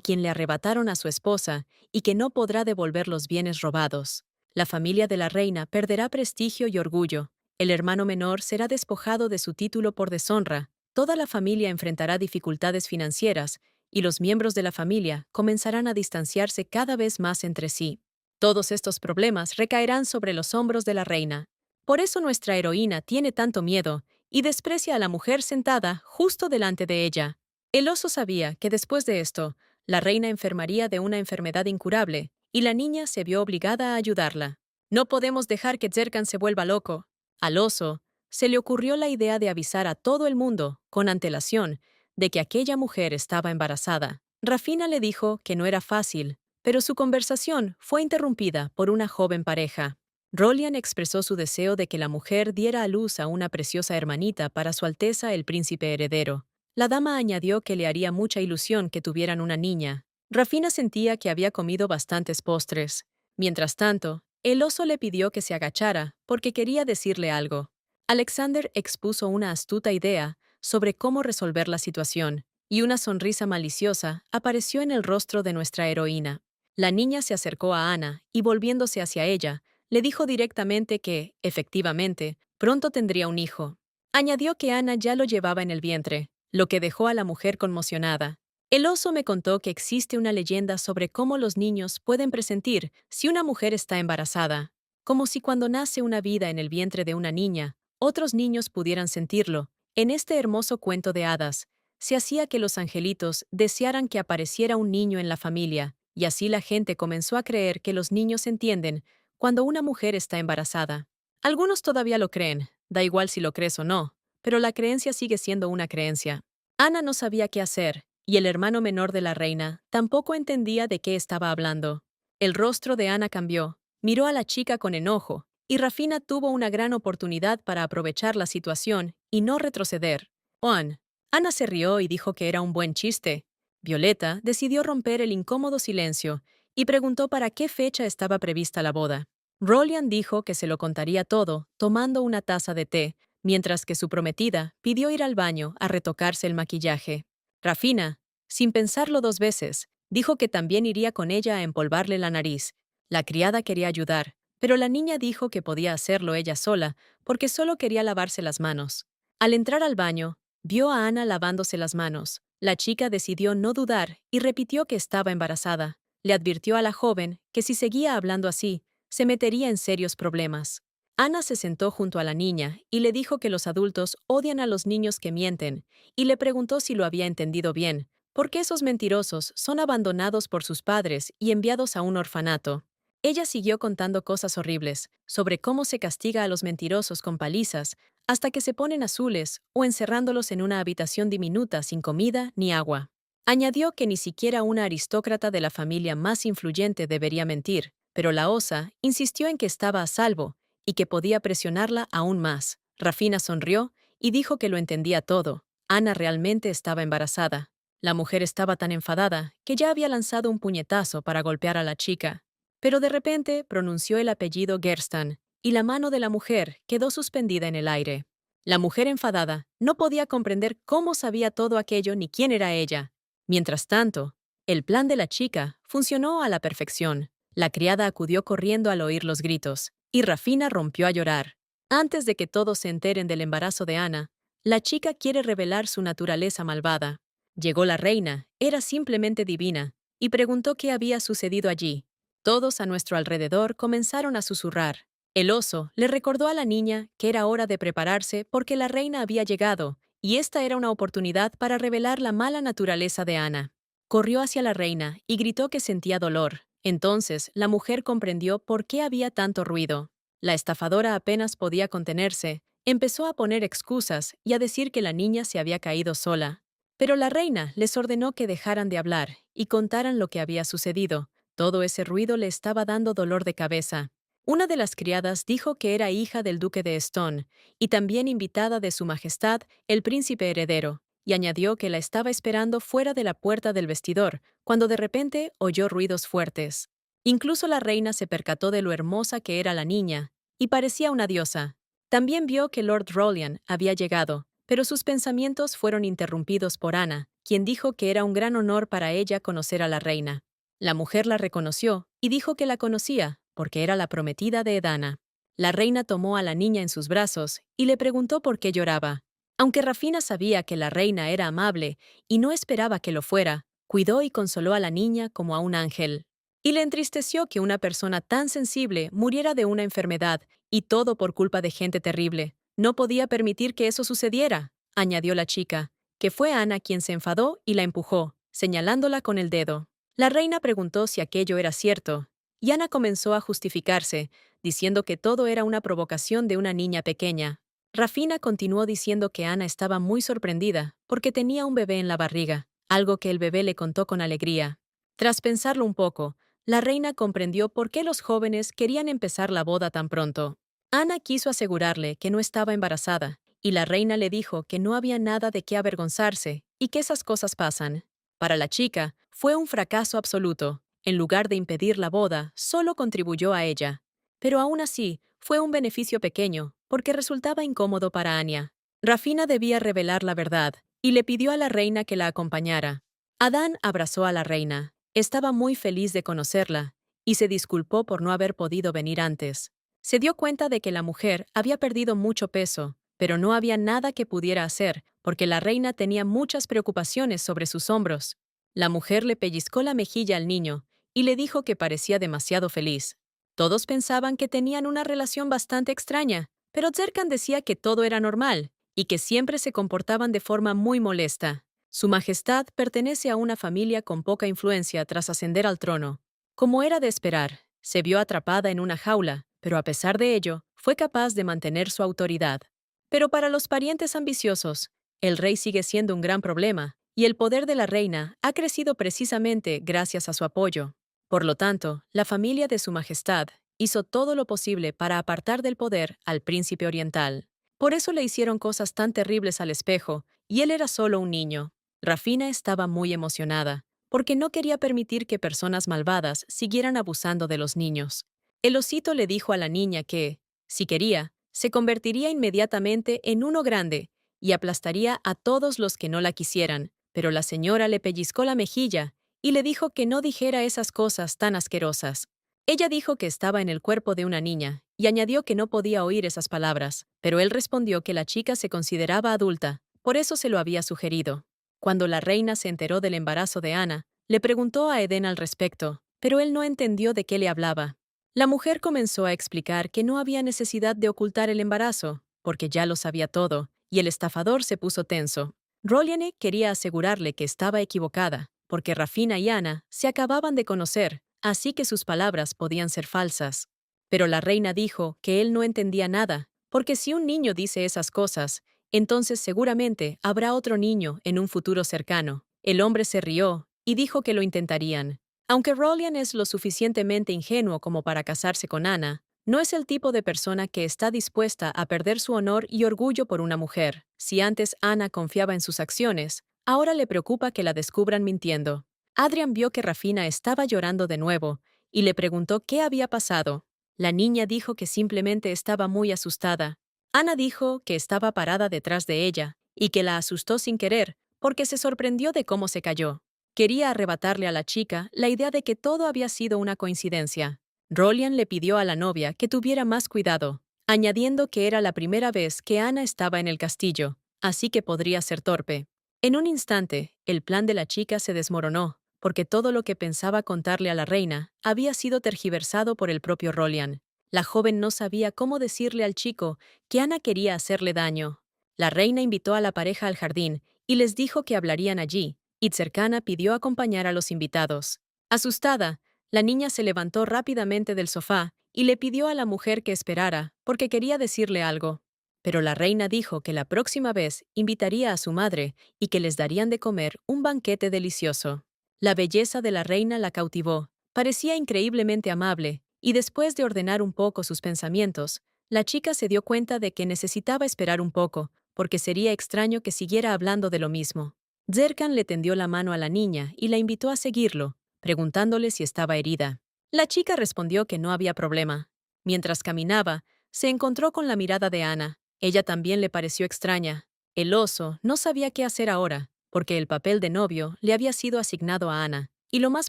quien le arrebataron a su esposa y que no podrá devolver los bienes robados. La familia de la reina perderá prestigio y orgullo. El hermano menor será despojado de su título por deshonra. Toda la familia enfrentará dificultades financieras y los miembros de la familia comenzarán a distanciarse cada vez más entre sí. Todos estos problemas recaerán sobre los hombros de la reina. Por eso nuestra heroína tiene tanto miedo y desprecia a la mujer sentada justo delante de ella. El oso sabía que después de esto, la reina enfermaría de una enfermedad incurable, y la niña se vio obligada a ayudarla. No podemos dejar que Zerkan se vuelva loco. Al oso se le ocurrió la idea de avisar a todo el mundo, con antelación, de que aquella mujer estaba embarazada. Rafina le dijo que no era fácil, pero su conversación fue interrumpida por una joven pareja. Rolian expresó su deseo de que la mujer diera a luz a una preciosa hermanita para Su Alteza el Príncipe Heredero. La dama añadió que le haría mucha ilusión que tuvieran una niña. Rafina sentía que había comido bastantes postres. Mientras tanto, el oso le pidió que se agachara porque quería decirle algo. Alexander expuso una astuta idea sobre cómo resolver la situación, y una sonrisa maliciosa apareció en el rostro de nuestra heroína. La niña se acercó a Ana y, volviéndose hacia ella, le dijo directamente que, efectivamente, pronto tendría un hijo. Añadió que Ana ya lo llevaba en el vientre, lo que dejó a la mujer conmocionada. El oso me contó que existe una leyenda sobre cómo los niños pueden presentir si una mujer está embarazada, como si cuando nace una vida en el vientre de una niña, otros niños pudieran sentirlo. En este hermoso cuento de hadas, se hacía que los angelitos desearan que apareciera un niño en la familia, y así la gente comenzó a creer que los niños entienden cuando una mujer está embarazada. Algunos todavía lo creen, da igual si lo crees o no, pero la creencia sigue siendo una creencia. Ana no sabía qué hacer, y el hermano menor de la reina tampoco entendía de qué estaba hablando. El rostro de Ana cambió, miró a la chica con enojo, y Rafina tuvo una gran oportunidad para aprovechar la situación y no retroceder. Juan. Ana se rió y dijo que era un buen chiste. Violeta decidió romper el incómodo silencio y preguntó para qué fecha estaba prevista la boda. Rolian dijo que se lo contaría todo, tomando una taza de té, mientras que su prometida pidió ir al baño a retocarse el maquillaje. Rafina, sin pensarlo dos veces, dijo que también iría con ella a empolvarle la nariz. La criada quería ayudar, pero la niña dijo que podía hacerlo ella sola, porque solo quería lavarse las manos. Al entrar al baño, vio a Ana lavándose las manos. La chica decidió no dudar y repitió que estaba embarazada. Le advirtió a la joven que si seguía hablando así, se metería en serios problemas. Ana se sentó junto a la niña y le dijo que los adultos odian a los niños que mienten, y le preguntó si lo había entendido bien, porque esos mentirosos son abandonados por sus padres y enviados a un orfanato. Ella siguió contando cosas horribles sobre cómo se castiga a los mentirosos con palizas hasta que se ponen azules o encerrándolos en una habitación diminuta sin comida ni agua. Añadió que ni siquiera una aristócrata de la familia más influyente debería mentir, pero la osa insistió en que estaba a salvo y que podía presionarla aún más. Rafina sonrió y dijo que lo entendía todo. Ana realmente estaba embarazada. La mujer estaba tan enfadada que ya había lanzado un puñetazo para golpear a la chica. Pero de repente pronunció el apellido Gerstan, y la mano de la mujer quedó suspendida en el aire. La mujer enfadada no podía comprender cómo sabía todo aquello ni quién era ella. Mientras tanto, el plan de la chica funcionó a la perfección. La criada acudió corriendo al oír los gritos, y Rafina rompió a llorar. Antes de que todos se enteren del embarazo de Ana, la chica quiere revelar su naturaleza malvada. Llegó la reina, era simplemente divina, y preguntó qué había sucedido allí. Todos a nuestro alrededor comenzaron a susurrar. El oso le recordó a la niña que era hora de prepararse porque la reina había llegado, y esta era una oportunidad para revelar la mala naturaleza de Ana. Corrió hacia la reina y gritó que sentía dolor. Entonces, la mujer comprendió por qué había tanto ruido. La estafadora apenas podía contenerse, empezó a poner excusas y a decir que la niña se había caído sola. Pero la reina les ordenó que dejaran de hablar y contaran lo que había sucedido. Todo ese ruido le estaba dando dolor de cabeza. Una de las criadas dijo que era hija del duque de Stone y también invitada de su majestad, el príncipe heredero, y añadió que la estaba esperando fuera de la puerta del vestidor, cuando de repente oyó ruidos fuertes. Incluso la reina se percató de lo hermosa que era la niña, y parecía una diosa. También vio que Lord Rolian había llegado, pero sus pensamientos fueron interrumpidos por Ana, quien dijo que era un gran honor para ella conocer a la reina. La mujer la reconoció y dijo que la conocía, porque era la prometida de Edana. La reina tomó a la niña en sus brazos y le preguntó por qué lloraba. Aunque Rafina sabía que la reina era amable y no esperaba que lo fuera, cuidó y consoló a la niña como a un ángel. Y le entristeció que una persona tan sensible muriera de una enfermedad, y todo por culpa de gente terrible. No podía permitir que eso sucediera, añadió la chica, que fue Ana quien se enfadó y la empujó, señalándola con el dedo. La reina preguntó si aquello era cierto, y Ana comenzó a justificarse, diciendo que todo era una provocación de una niña pequeña. Rafina continuó diciendo que Ana estaba muy sorprendida porque tenía un bebé en la barriga, algo que el bebé le contó con alegría. Tras pensarlo un poco, la reina comprendió por qué los jóvenes querían empezar la boda tan pronto. Ana quiso asegurarle que no estaba embarazada, y la reina le dijo que no había nada de qué avergonzarse y que esas cosas pasan. Para la chica, fue un fracaso absoluto. En lugar de impedir la boda, solo contribuyó a ella. Pero aún así, fue un beneficio pequeño, porque resultaba incómodo para Anya. Rafina debía revelar la verdad, y le pidió a la reina que la acompañara. Adán abrazó a la reina. Estaba muy feliz de conocerla, y se disculpó por no haber podido venir antes. Se dio cuenta de que la mujer había perdido mucho peso, pero no había nada que pudiera hacer, porque la reina tenía muchas preocupaciones sobre sus hombros. La mujer le pellizcó la mejilla al niño, y le dijo que parecía demasiado feliz. Todos pensaban que tenían una relación bastante extraña, pero Zerkan decía que todo era normal, y que siempre se comportaban de forma muy molesta. Su Majestad pertenece a una familia con poca influencia tras ascender al trono. Como era de esperar, se vio atrapada en una jaula, pero a pesar de ello, fue capaz de mantener su autoridad. Pero para los parientes ambiciosos, el rey sigue siendo un gran problema, y el poder de la reina ha crecido precisamente gracias a su apoyo. Por lo tanto, la familia de Su Majestad hizo todo lo posible para apartar del poder al príncipe oriental. Por eso le hicieron cosas tan terribles al espejo, y él era solo un niño. Rafina estaba muy emocionada, porque no quería permitir que personas malvadas siguieran abusando de los niños. El osito le dijo a la niña que, si quería, se convertiría inmediatamente en uno grande y aplastaría a todos los que no la quisieran, pero la señora le pellizcó la mejilla y le dijo que no dijera esas cosas tan asquerosas. Ella dijo que estaba en el cuerpo de una niña y añadió que no podía oír esas palabras, pero él respondió que la chica se consideraba adulta, por eso se lo había sugerido. Cuando la reina se enteró del embarazo de Ana, le preguntó a Eden al respecto, pero él no entendió de qué le hablaba. La mujer comenzó a explicar que no había necesidad de ocultar el embarazo, porque ya lo sabía todo, y el estafador se puso tenso. Roliane quería asegurarle que estaba equivocada, porque Rafina y Ana se acababan de conocer, así que sus palabras podían ser falsas. Pero la reina dijo que él no entendía nada, porque si un niño dice esas cosas, entonces seguramente habrá otro niño en un futuro cercano. El hombre se rió y dijo que lo intentarían. Aunque Rolian es lo suficientemente ingenuo como para casarse con Ana, no es el tipo de persona que está dispuesta a perder su honor y orgullo por una mujer. Si antes Ana confiaba en sus acciones, ahora le preocupa que la descubran mintiendo. Adrian vio que Rafina estaba llorando de nuevo y le preguntó qué había pasado. La niña dijo que simplemente estaba muy asustada. Ana dijo que estaba parada detrás de ella y que la asustó sin querer porque se sorprendió de cómo se cayó. Quería arrebatarle a la chica la idea de que todo había sido una coincidencia. Rolian le pidió a la novia que tuviera más cuidado, añadiendo que era la primera vez que Ana estaba en el castillo, así que podría ser torpe. En un instante, el plan de la chica se desmoronó, porque todo lo que pensaba contarle a la reina había sido tergiversado por el propio Rolian. La joven no sabía cómo decirle al chico que Ana quería hacerle daño. La reina invitó a la pareja al jardín y les dijo que hablarían allí, y Cercana pidió acompañar a los invitados. Asustada, la niña se levantó rápidamente del sofá y le pidió a la mujer que esperara, porque quería decirle algo. Pero la reina dijo que la próxima vez invitaría a su madre y que les darían de comer un banquete delicioso. La belleza de la reina la cautivó, parecía increíblemente amable, y después de ordenar un poco sus pensamientos, la chica se dio cuenta de que necesitaba esperar un poco, porque sería extraño que siguiera hablando de lo mismo. Zerkan le tendió la mano a la niña y la invitó a seguirlo, preguntándole si estaba herida. La chica respondió que no había problema. Mientras caminaba, se encontró con la mirada de Ana. Ella también le pareció extraña. El oso no sabía qué hacer ahora, porque el papel de novio le había sido asignado a Ana, y lo más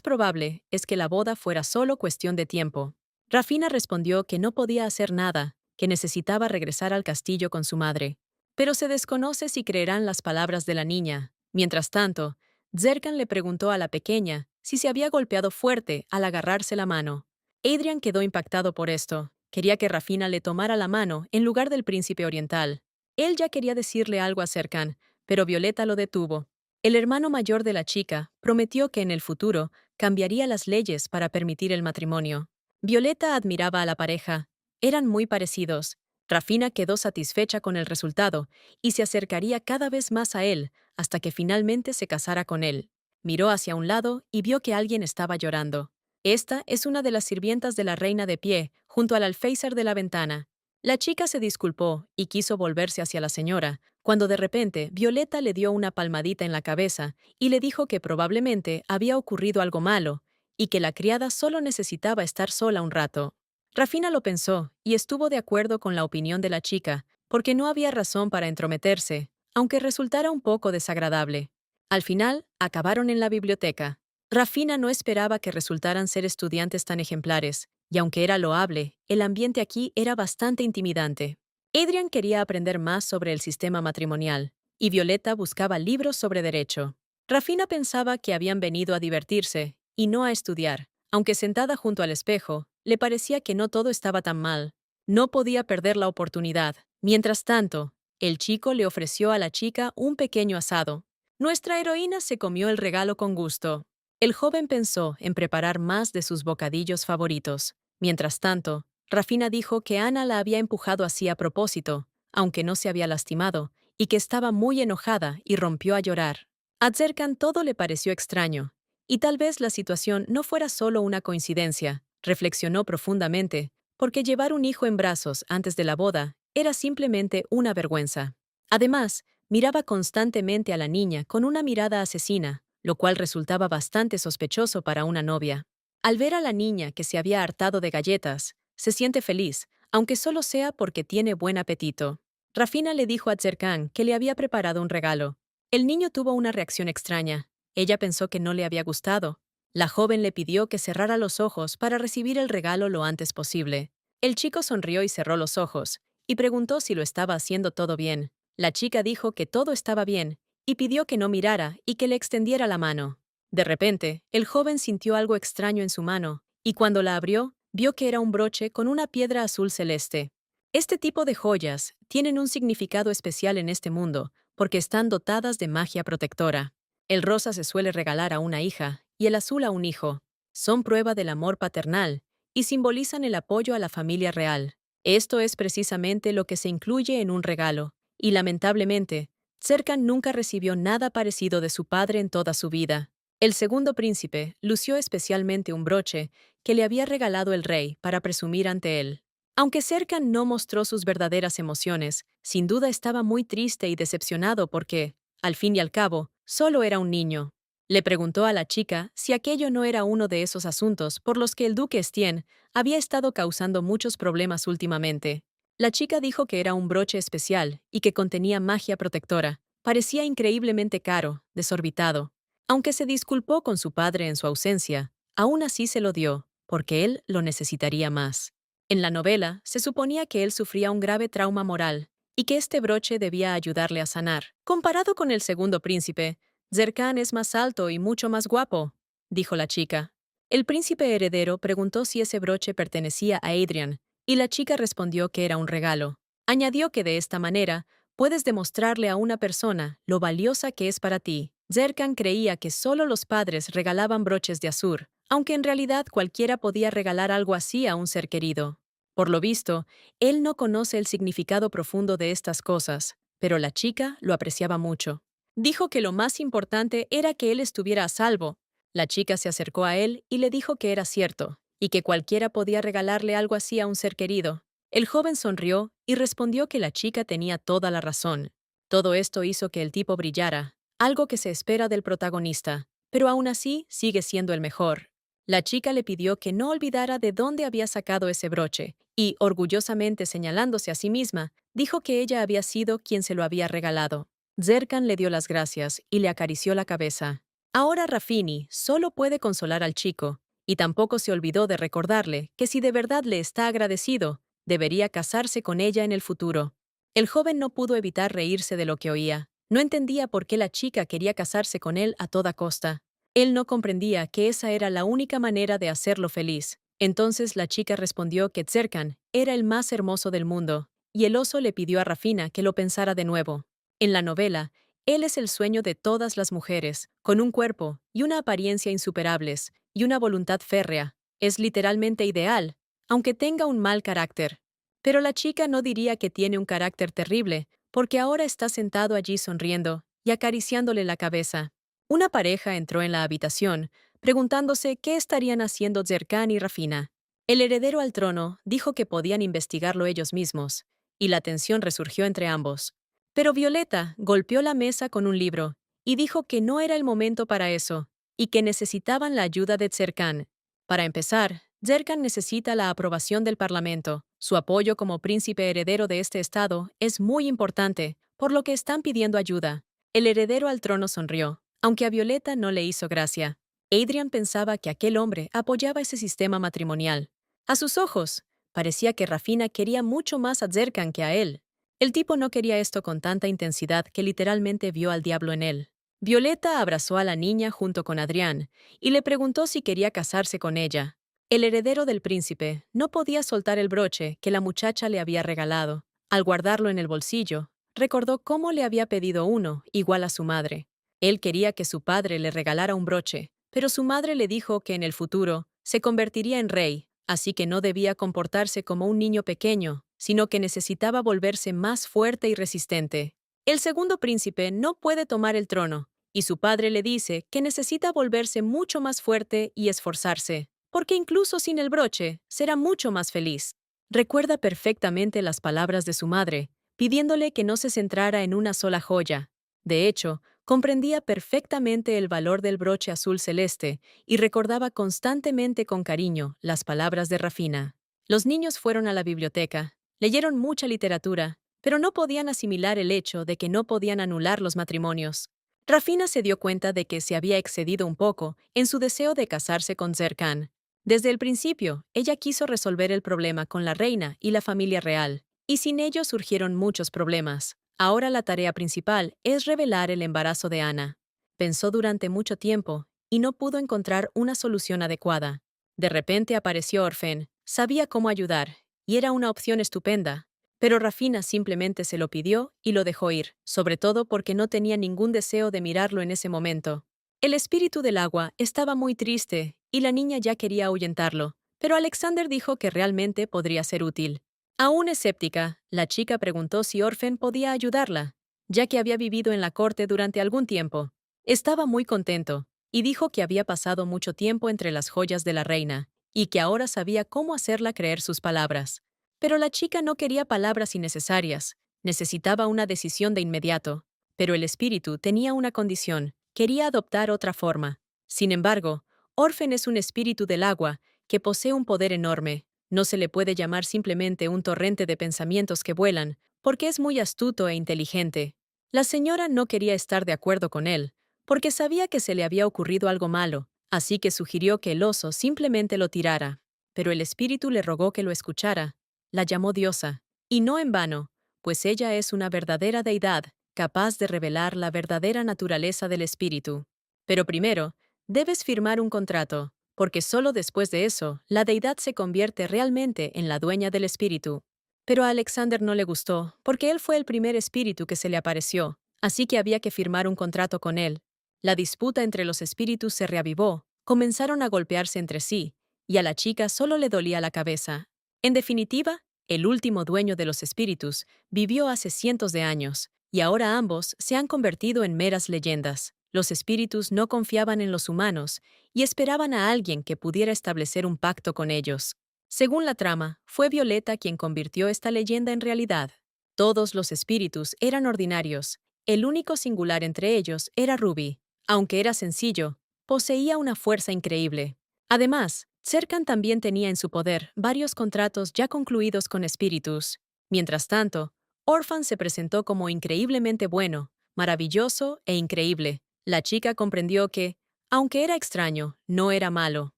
probable es que la boda fuera solo cuestión de tiempo. Rafina respondió que no podía hacer nada, que necesitaba regresar al castillo con su madre. Pero se desconoce si creerán las palabras de la niña. Mientras tanto, Zerkan le preguntó a la pequeña si se había golpeado fuerte al agarrarse la mano. Adrian quedó impactado por esto. Quería que Rafina le tomara la mano en lugar del príncipe oriental. Él ya quería decirle algo a Zerkan, pero Violeta lo detuvo. El hermano mayor de la chica prometió que en el futuro cambiaría las leyes para permitir el matrimonio. Violeta admiraba a la pareja. Eran muy parecidos. Rafina quedó satisfecha con el resultado y se acercaría cada vez más a él hasta que finalmente se casara con él. Miró hacia un lado y vio que alguien estaba llorando. Esta es una de las sirvientas de la reina de pie, junto al alféizar de la ventana. La chica se disculpó y quiso volverse hacia la señora, cuando de repente Violeta le dio una palmadita en la cabeza y le dijo que probablemente había ocurrido algo malo y que la criada solo necesitaba estar sola un rato. Rafina lo pensó y estuvo de acuerdo con la opinión de la chica, porque no había razón para entrometerse, aunque resultara un poco desagradable. Al final, acabaron en la biblioteca. Rafina no esperaba que resultaran ser estudiantes tan ejemplares, y aunque era loable, el ambiente aquí era bastante intimidante. Adrian quería aprender más sobre el sistema matrimonial, y Violeta buscaba libros sobre derecho. Rafina pensaba que habían venido a divertirse, y no a estudiar, aunque sentada junto al espejo, le parecía que no todo estaba tan mal. No podía perder la oportunidad. Mientras tanto, el chico le ofreció a la chica un pequeño asado. Nuestra heroína se comió el regalo con gusto. El joven pensó en preparar más de sus bocadillos favoritos. Mientras tanto, Rafina dijo que Ana la había empujado así a propósito, aunque no se había lastimado, y que estaba muy enojada y rompió a llorar. A Zerkan todo le pareció extraño, y tal vez la situación no fuera solo una coincidencia, reflexionó profundamente, porque llevar un hijo en brazos antes de la boda era simplemente una vergüenza. Además, miraba constantemente a la niña con una mirada asesina, lo cual resultaba bastante sospechoso para una novia. Al ver a la niña que se había hartado de galletas, se siente feliz, aunque solo sea porque tiene buen apetito. Rafina le dijo a Zerkan que le había preparado un regalo. El niño tuvo una reacción extraña. Ella pensó que no le había gustado. La joven le pidió que cerrara los ojos para recibir el regalo lo antes posible. El chico sonrió y cerró los ojos, y preguntó si lo estaba haciendo todo bien. La chica dijo que todo estaba bien, y pidió que no mirara y que le extendiera la mano. De repente, el joven sintió algo extraño en su mano, y cuando la abrió, vio que era un broche con una piedra azul celeste. Este tipo de joyas tienen un significado especial en este mundo, porque están dotadas de magia protectora. El rosa se suele regalar a una hija y el azul a un hijo. Son prueba del amor paternal y simbolizan el apoyo a la familia real. Esto es precisamente lo que se incluye en un regalo, y lamentablemente, Zerkan nunca recibió nada parecido de su padre en toda su vida. El segundo príncipe lució especialmente un broche que le había regalado el rey para presumir ante él. Aunque Zerkan no mostró sus verdaderas emociones, sin duda estaba muy triste y decepcionado porque, al fin y al cabo, solo era un niño. Le preguntó a la chica si aquello no era uno de esos asuntos por los que el duque Estienne había estado causando muchos problemas últimamente. La chica dijo que era un broche especial y que contenía magia protectora. Parecía increíblemente caro, desorbitado. Aunque se disculpó con su padre en su ausencia, aún así se lo dio, porque él lo necesitaría más. En la novela, se suponía que él sufría un grave trauma moral y que este broche debía ayudarle a sanar. Comparado con el segundo príncipe, Zerkan es más alto y mucho más guapo, dijo la chica. El príncipe heredero preguntó si ese broche pertenecía a Adrian, y la chica respondió que era un regalo. Añadió que de esta manera puedes demostrarle a una persona lo valiosa que es para ti. Zerkan creía que solo los padres regalaban broches de azur, aunque en realidad cualquiera podía regalar algo así a un ser querido. Por lo visto, él no conoce el significado profundo de estas cosas, pero la chica lo apreciaba mucho. Dijo que lo más importante era que él estuviera a salvo. La chica se acercó a él y le dijo que era cierto, y que cualquiera podía regalarle algo así a un ser querido. El joven sonrió y respondió que la chica tenía toda la razón. Todo esto hizo que el tipo brillara, algo que se espera del protagonista, pero aún así sigue siendo el mejor. La chica le pidió que no olvidara de dónde había sacado ese broche, y, orgullosamente señalándose a sí misma, dijo que ella había sido quien se lo había regalado. Zerkan le dio las gracias y le acarició la cabeza. Ahora Rafini solo puede consolar al chico, y tampoco se olvidó de recordarle que si de verdad le está agradecido, debería casarse con ella en el futuro. El joven no pudo evitar reírse de lo que oía. No entendía por qué la chica quería casarse con él a toda costa. Él no comprendía que esa era la única manera de hacerlo feliz. Entonces la chica respondió que Zerkan era el más hermoso del mundo, y el oso le pidió a Rafina que lo pensara de nuevo. En la novela, él es el sueño de todas las mujeres, con un cuerpo y una apariencia insuperables, y una voluntad férrea. Es literalmente ideal, aunque tenga un mal carácter. Pero la chica no diría que tiene un carácter terrible, porque ahora está sentado allí sonriendo y acariciándole la cabeza. Una pareja entró en la habitación, preguntándose qué estarían haciendo Zerkan y Rafina. El heredero al trono dijo que podían investigarlo ellos mismos, y la tensión resurgió entre ambos. Pero Violeta golpeó la mesa con un libro y dijo que no era el momento para eso, y que necesitaban la ayuda de Zerkan. Para empezar, Zerkan necesita la aprobación del Parlamento. Su apoyo como príncipe heredero de este estado es muy importante, por lo que están pidiendo ayuda. El heredero al trono sonrió, aunque a Violeta no le hizo gracia. Adrian pensaba que aquel hombre apoyaba ese sistema matrimonial. A sus ojos, parecía que Rafina quería mucho más a Zerkan que a él. El tipo no quería esto con tanta intensidad que literalmente vio al diablo en él. Violeta abrazó a la niña junto con Adrián y le preguntó si quería casarse con ella. El heredero del príncipe no podía soltar el broche que la muchacha le había regalado. Al guardarlo en el bolsillo, recordó cómo le había pedido uno, igual a su madre. Él quería que su padre le regalara un broche, pero su madre le dijo que en el futuro se convertiría en rey, así que no debía comportarse como un niño pequeño, sino que necesitaba volverse más fuerte y resistente. El segundo príncipe no puede tomar el trono, y su padre le dice que necesita volverse mucho más fuerte y esforzarse, porque incluso sin el broche será mucho más feliz. Recuerda perfectamente las palabras de su madre, pidiéndole que no se centrara en una sola joya. De hecho, comprendía perfectamente el valor del broche azul celeste y recordaba constantemente con cariño las palabras de Rafina. Los niños fueron a la biblioteca, leyeron mucha literatura, pero no podían asimilar el hecho de que no podían anular los matrimonios. Rafina se dio cuenta de que se había excedido un poco en su deseo de casarse con Zerkan. Desde el principio, ella quiso resolver el problema con la reina y la familia real, y sin ello surgieron muchos problemas. Ahora la tarea principal es revelar el embarazo de Ana. Pensó durante mucho tiempo y no pudo encontrar una solución adecuada. De repente apareció Orfen, sabía cómo ayudar, y era una opción estupenda. Pero Rafina simplemente se lo pidió y lo dejó ir, sobre todo porque no tenía ningún deseo de mirarlo en ese momento. El espíritu del agua estaba muy triste y la niña ya quería ahuyentarlo, pero Alexander dijo que realmente podría ser útil. Aún escéptica, la chica preguntó si Orfen podía ayudarla, ya que había vivido en la corte durante algún tiempo. Estaba muy contento, y dijo que había pasado mucho tiempo entre las joyas de la reina, y que ahora sabía cómo hacerla creer sus palabras. Pero la chica no quería palabras innecesarias, necesitaba una decisión de inmediato. Pero el espíritu tenía una condición, quería adoptar otra forma. Sin embargo, Orfen es un espíritu del agua que posee un poder enorme. No se le puede llamar simplemente un torrente de pensamientos que vuelan, porque es muy astuto e inteligente. La señora no quería estar de acuerdo con él, porque sabía que se le había ocurrido algo malo, así que sugirió que el oso simplemente lo tirara. Pero el espíritu le rogó que lo escuchara. La llamó diosa, y no en vano, pues ella es una verdadera deidad, capaz de revelar la verdadera naturaleza del espíritu. Pero primero, debes firmar un contrato, porque solo después de eso, la deidad se convierte realmente en la dueña del espíritu. Pero a Alexander no le gustó, porque él fue el primer espíritu que se le apareció, así que había que firmar un contrato con él. La disputa entre los espíritus se reavivó, comenzaron a golpearse entre sí, y a la chica solo le dolía la cabeza. En definitiva, el último dueño de los espíritus vivió hace cientos de años, y ahora ambos se han convertido en meras leyendas. Los espíritus no confiaban en los humanos y esperaban a alguien que pudiera establecer un pacto con ellos. Según la trama, fue Violeta quien convirtió esta leyenda en realidad. Todos los espíritus eran ordinarios. El único singular entre ellos era Ruby. Aunque era sencillo, poseía una fuerza increíble. Además, Serkan también tenía en su poder varios contratos ya concluidos con espíritus. Mientras tanto, Orphan se presentó como increíblemente bueno, maravilloso e increíble. La chica comprendió que, aunque era extraño, no era malo.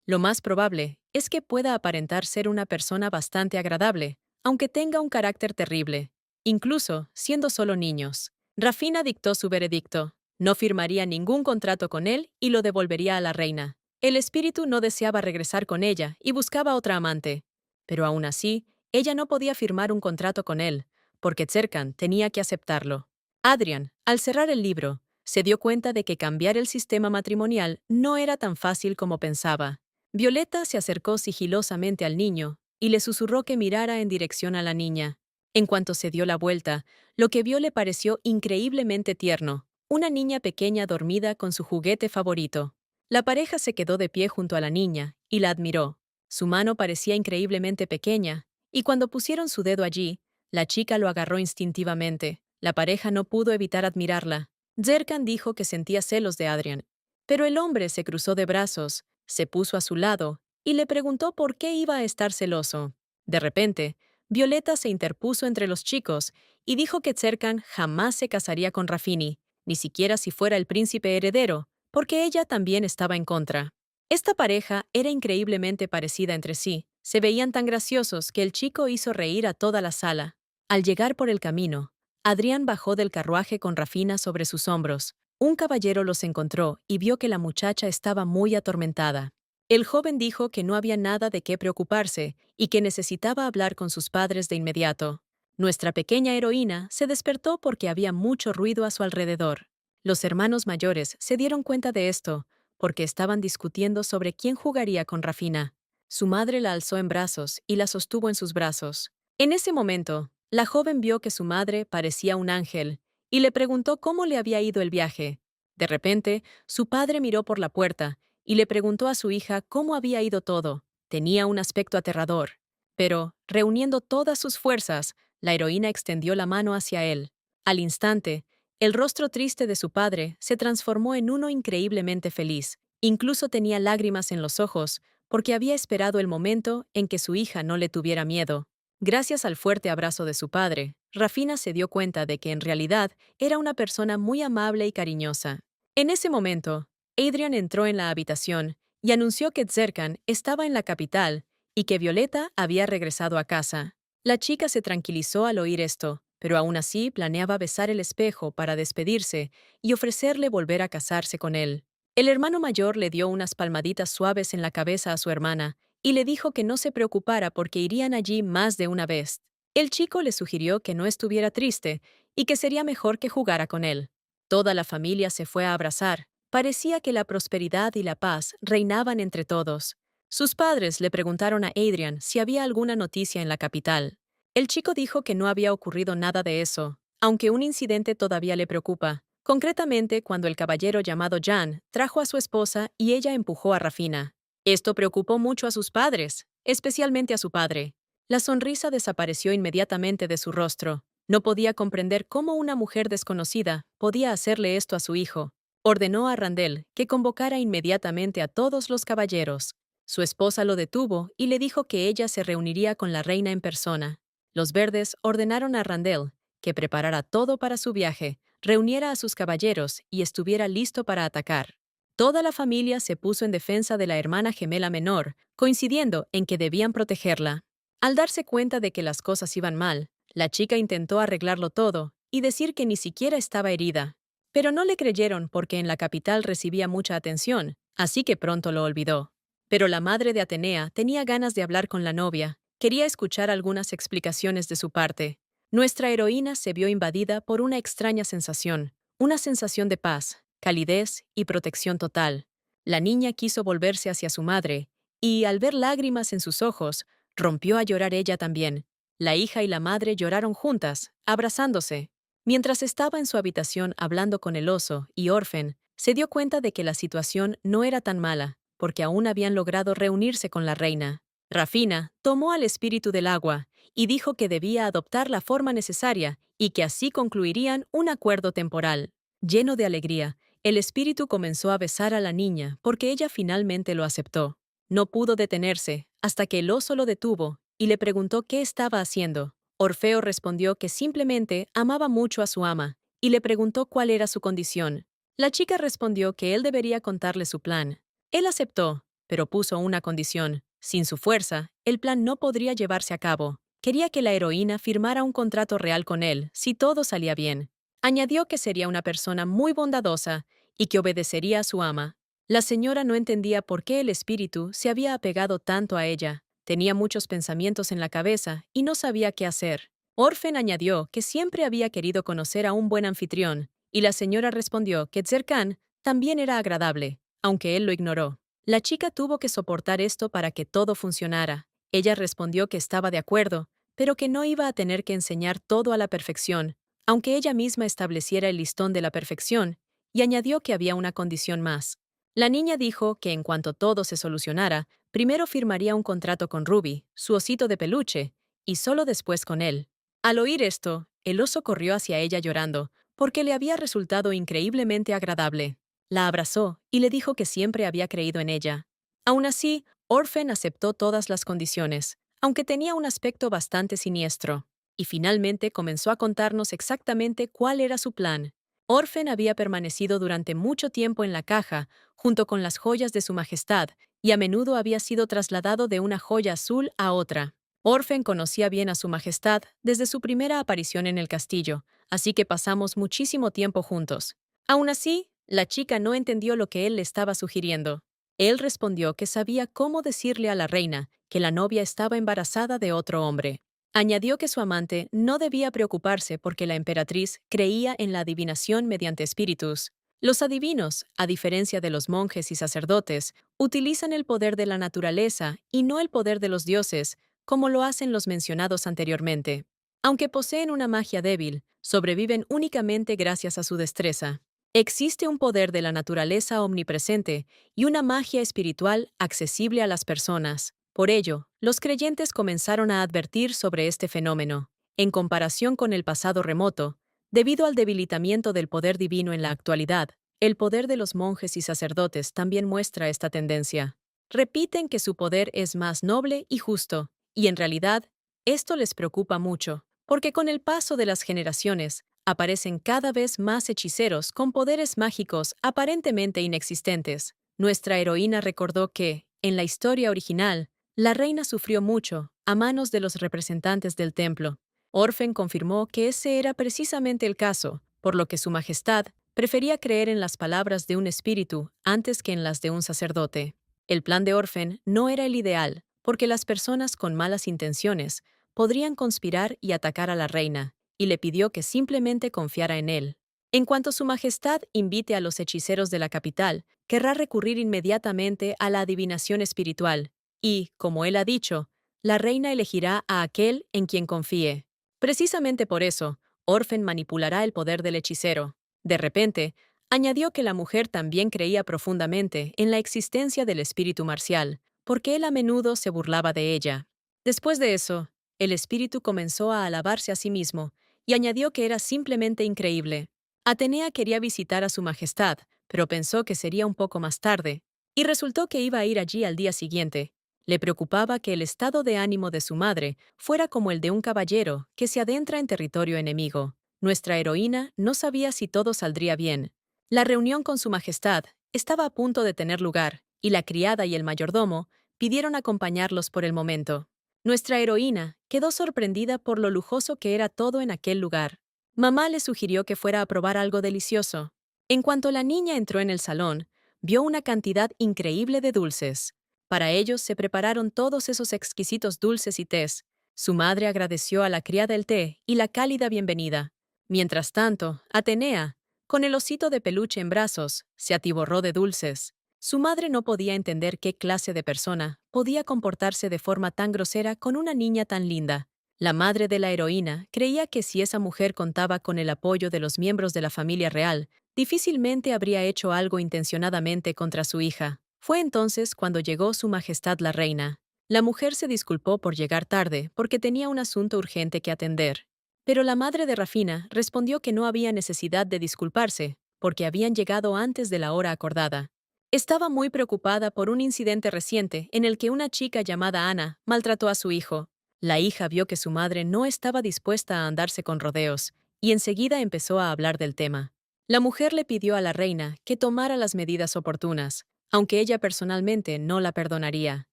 Lo más probable es que pueda aparentar ser una persona bastante agradable, aunque tenga un carácter terrible, incluso siendo solo niños. Rafina dictó su veredicto. No firmaría ningún contrato con él y lo devolvería a la reina. El espíritu no deseaba regresar con ella y buscaba otra amante. Pero aún así, ella no podía firmar un contrato con él, porque Serkan tenía que aceptarlo. Adrian, al cerrar el libro, se dio cuenta de que cambiar el sistema matrimonial no era tan fácil como pensaba. Violeta se acercó sigilosamente al niño y le susurró que mirara en dirección a la niña. En cuanto se dio la vuelta, lo que vio le pareció increíblemente tierno, una niña pequeña dormida con su juguete favorito. La pareja se quedó de pie junto a la niña y la admiró. Su mano parecía increíblemente pequeña, y cuando pusieron su dedo allí, la chica lo agarró instintivamente. La pareja no pudo evitar admirarla. Serkan dijo que sentía celos de Adrian, pero el hombre se cruzó de brazos, se puso a su lado y le preguntó por qué iba a estar celoso. De repente, Violeta se interpuso entre los chicos y dijo que Serkan jamás se casaría con Rafini, ni siquiera si fuera el príncipe heredero, porque ella también estaba en contra. Esta pareja era increíblemente parecida entre sí. Se veían tan graciosos que el chico hizo reír a toda la sala. Al llegar por el camino, Adrián bajó del carruaje con Rafina sobre sus hombros. Un caballero los encontró y vio que la muchacha estaba muy atormentada. El joven dijo que no había nada de qué preocuparse y que necesitaba hablar con sus padres de inmediato. Nuestra pequeña heroína se despertó porque había mucho ruido a su alrededor. Los hermanos mayores se dieron cuenta de esto, porque estaban discutiendo sobre quién jugaría con Rafina. Su madre la alzó en brazos y la sostuvo en sus brazos. En ese momento, la joven vio que su madre parecía un ángel y le preguntó cómo le había ido el viaje. De repente, su padre miró por la puerta y le preguntó a su hija cómo había ido todo. Tenía un aspecto aterrador. Pero, reuniendo todas sus fuerzas, la heroína extendió la mano hacia él. Al instante, el rostro triste de su padre se transformó en uno increíblemente feliz. Incluso tenía lágrimas en los ojos, porque había esperado el momento en que su hija no le tuviera miedo. Gracias al fuerte abrazo de su padre, Rafina se dio cuenta de que en realidad era una persona muy amable y cariñosa. En ese momento, Adrian entró en la habitación y anunció que Serkan estaba en la capital y que Violeta había regresado a casa. La chica se tranquilizó al oír esto, pero aún así planeaba besar el espejo para despedirse y ofrecerle volver a casarse con él. El hermano mayor le dio unas palmaditas suaves en la cabeza a su hermana y le dijo que no se preocupara porque irían allí más de una vez. El chico le sugirió que no estuviera triste y que sería mejor que jugara con él. Toda la familia se fue a abrazar. Parecía que la prosperidad y la paz reinaban entre todos. Sus padres le preguntaron a Adrian si había alguna noticia en la capital. El chico dijo que no había ocurrido nada de eso, aunque un incidente todavía le preocupa, concretamente cuando el caballero llamado Jan trajo a su esposa y ella empujó a Rafina. Esto preocupó mucho a sus padres, especialmente a su padre. La sonrisa desapareció inmediatamente de su rostro. No podía comprender cómo una mujer desconocida podía hacerle esto a su hijo. Ordenó a Randall que convocara inmediatamente a todos los caballeros. Su esposa lo detuvo y le dijo que ella se reuniría con la reina en persona. Los verdes ordenaron a Randall que preparara todo para su viaje, reuniera a sus caballeros y estuviera listo para atacar. Toda la familia se puso en defensa de la hermana gemela menor, coincidiendo en que debían protegerla. Al darse cuenta de que las cosas iban mal, la chica intentó arreglarlo todo y decir que ni siquiera estaba herida. Pero no le creyeron porque en la capital recibía mucha atención, así que pronto lo olvidó. Pero la madre de Atenea tenía ganas de hablar con la novia, quería escuchar algunas explicaciones de su parte. Nuestra heroína se vio invadida por una extraña sensación, una sensación de paz, calidez y protección total. La niña quiso volverse hacia su madre, y al ver lágrimas en sus ojos, rompió a llorar ella también. La hija y la madre lloraron juntas, abrazándose. Mientras estaba en su habitación hablando con el oso y Orphan, se dio cuenta de que la situación no era tan mala, porque aún habían logrado reunirse con la reina. Rafina tomó al espíritu del agua y dijo que debía adoptar la forma necesaria y que así concluirían un acuerdo temporal. Lleno de alegría, el espíritu comenzó a besar a la niña porque ella finalmente lo aceptó. No pudo detenerse hasta que el oso lo detuvo y le preguntó qué estaba haciendo. Orfeo respondió que simplemente amaba mucho a su ama y le preguntó cuál era su condición. La chica respondió que él debería contarle su plan. Él aceptó, pero puso una condición. Sin su fuerza, el plan no podría llevarse a cabo. Quería que la heroína firmara un contrato real con él, si todo salía bien. Añadió que sería una persona muy bondadosa y que obedecería a su ama. La señora no entendía por qué el espíritu se había apegado tanto a ella. Tenía muchos pensamientos en la cabeza y no sabía qué hacer. Orfen añadió que siempre había querido conocer a un buen anfitrión, y la señora respondió que Tzerkan también era agradable, aunque él lo ignoró. La chica tuvo que soportar esto para que todo funcionara. Ella respondió que estaba de acuerdo, pero que no iba a tener que enseñar todo a la perfección, aunque ella misma estableciera el listón de la perfección, y añadió que había una condición más. La niña dijo que en cuanto todo se solucionara, primero firmaría un contrato con Ruby, su osito de peluche, y solo después con él. Al oír esto, el oso corrió hacia ella llorando, porque le había resultado increíblemente agradable. La abrazó y le dijo que siempre había creído en ella. Aún así, Orfen aceptó todas las condiciones, aunque tenía un aspecto bastante siniestro, y finalmente comenzó a contarnos exactamente cuál era su plan. Orfen había permanecido durante mucho tiempo en la caja, junto con las joyas de su majestad, y a menudo había sido trasladado de una joya azul a otra. Orfen conocía bien a su majestad desde su primera aparición en el castillo, así que pasamos muchísimo tiempo juntos. Aún así, la chica no entendió lo que él le estaba sugiriendo. Él respondió que sabía cómo decirle a la reina que la novia estaba embarazada de otro hombre. Añadió que su amante no debía preocuparse porque la emperatriz creía en la adivinación mediante espíritus. Los adivinos, a diferencia de los monjes y sacerdotes, utilizan el poder de la naturaleza y no el poder de los dioses, como lo hacen los mencionados anteriormente. Aunque poseen una magia débil, sobreviven únicamente gracias a su destreza. Existe un poder de la naturaleza omnipresente y una magia espiritual accesible a las personas. Por ello, los creyentes comenzaron a advertir sobre este fenómeno. En comparación con el pasado remoto, debido al debilitamiento del poder divino en la actualidad, el poder de los monjes y sacerdotes también muestra esta tendencia. Repiten que su poder es más noble y justo, y en realidad, esto les preocupa mucho, porque con el paso de las generaciones, aparecen cada vez más hechiceros con poderes mágicos aparentemente inexistentes. Nuestra heroína recordó que, en la historia original, la reina sufrió mucho a manos de los representantes del templo. Orfen confirmó que ese era precisamente el caso, por lo que su majestad prefería creer en las palabras de un espíritu antes que en las de un sacerdote. El plan de Orfen no era el ideal, porque las personas con malas intenciones podrían conspirar y atacar a la reina, y le pidió que simplemente confiara en él. En cuanto su majestad invite a los hechiceros de la capital, querrá recurrir inmediatamente a la adivinación espiritual, y, como él ha dicho, la reina elegirá a aquel en quien confíe. Precisamente por eso, Orfen manipulará el poder del hechicero. De repente, añadió que la mujer también creía profundamente en la existencia del espíritu marcial, porque él a menudo se burlaba de ella. Después de eso, el espíritu comenzó a alabarse a sí mismo, y añadió que era simplemente increíble. Atenea quería visitar a su majestad, pero pensó que sería un poco más tarde, y resultó que iba a ir allí al día siguiente. Le preocupaba que el estado de ánimo de su madre fuera como el de un caballero que se adentra en territorio enemigo. Nuestra heroína no sabía si todo saldría bien. La reunión con su majestad estaba a punto de tener lugar, y la criada y el mayordomo pidieron acompañarlos por el momento. Nuestra heroína quedó sorprendida por lo lujoso que era todo en aquel lugar. Mamá le sugirió que fuera a probar algo delicioso. En cuanto la niña entró en el salón, vio una cantidad increíble de dulces. Para ellos se prepararon todos esos exquisitos dulces y tés. Su madre agradeció a la criada el té y la cálida bienvenida. Mientras tanto, Atenea, con el osito de peluche en brazos, se atiborró de dulces. Su madre no podía entender qué clase de persona podía comportarse de forma tan grosera con una niña tan linda. La madre de la heroína creía que si esa mujer contaba con el apoyo de los miembros de la familia real, difícilmente habría hecho algo intencionadamente contra su hija. Fue entonces cuando llegó Su Majestad la Reina. La mujer se disculpó por llegar tarde porque tenía un asunto urgente que atender. Pero la madre de Rafina respondió que no había necesidad de disculparse, porque habían llegado antes de la hora acordada. Estaba muy preocupada por un incidente reciente en el que una chica llamada Ana maltrató a su hijo. La hija vio que su madre no estaba dispuesta a andarse con rodeos, y enseguida empezó a hablar del tema. La mujer le pidió a la reina que tomara las medidas oportunas, aunque ella personalmente no la perdonaría.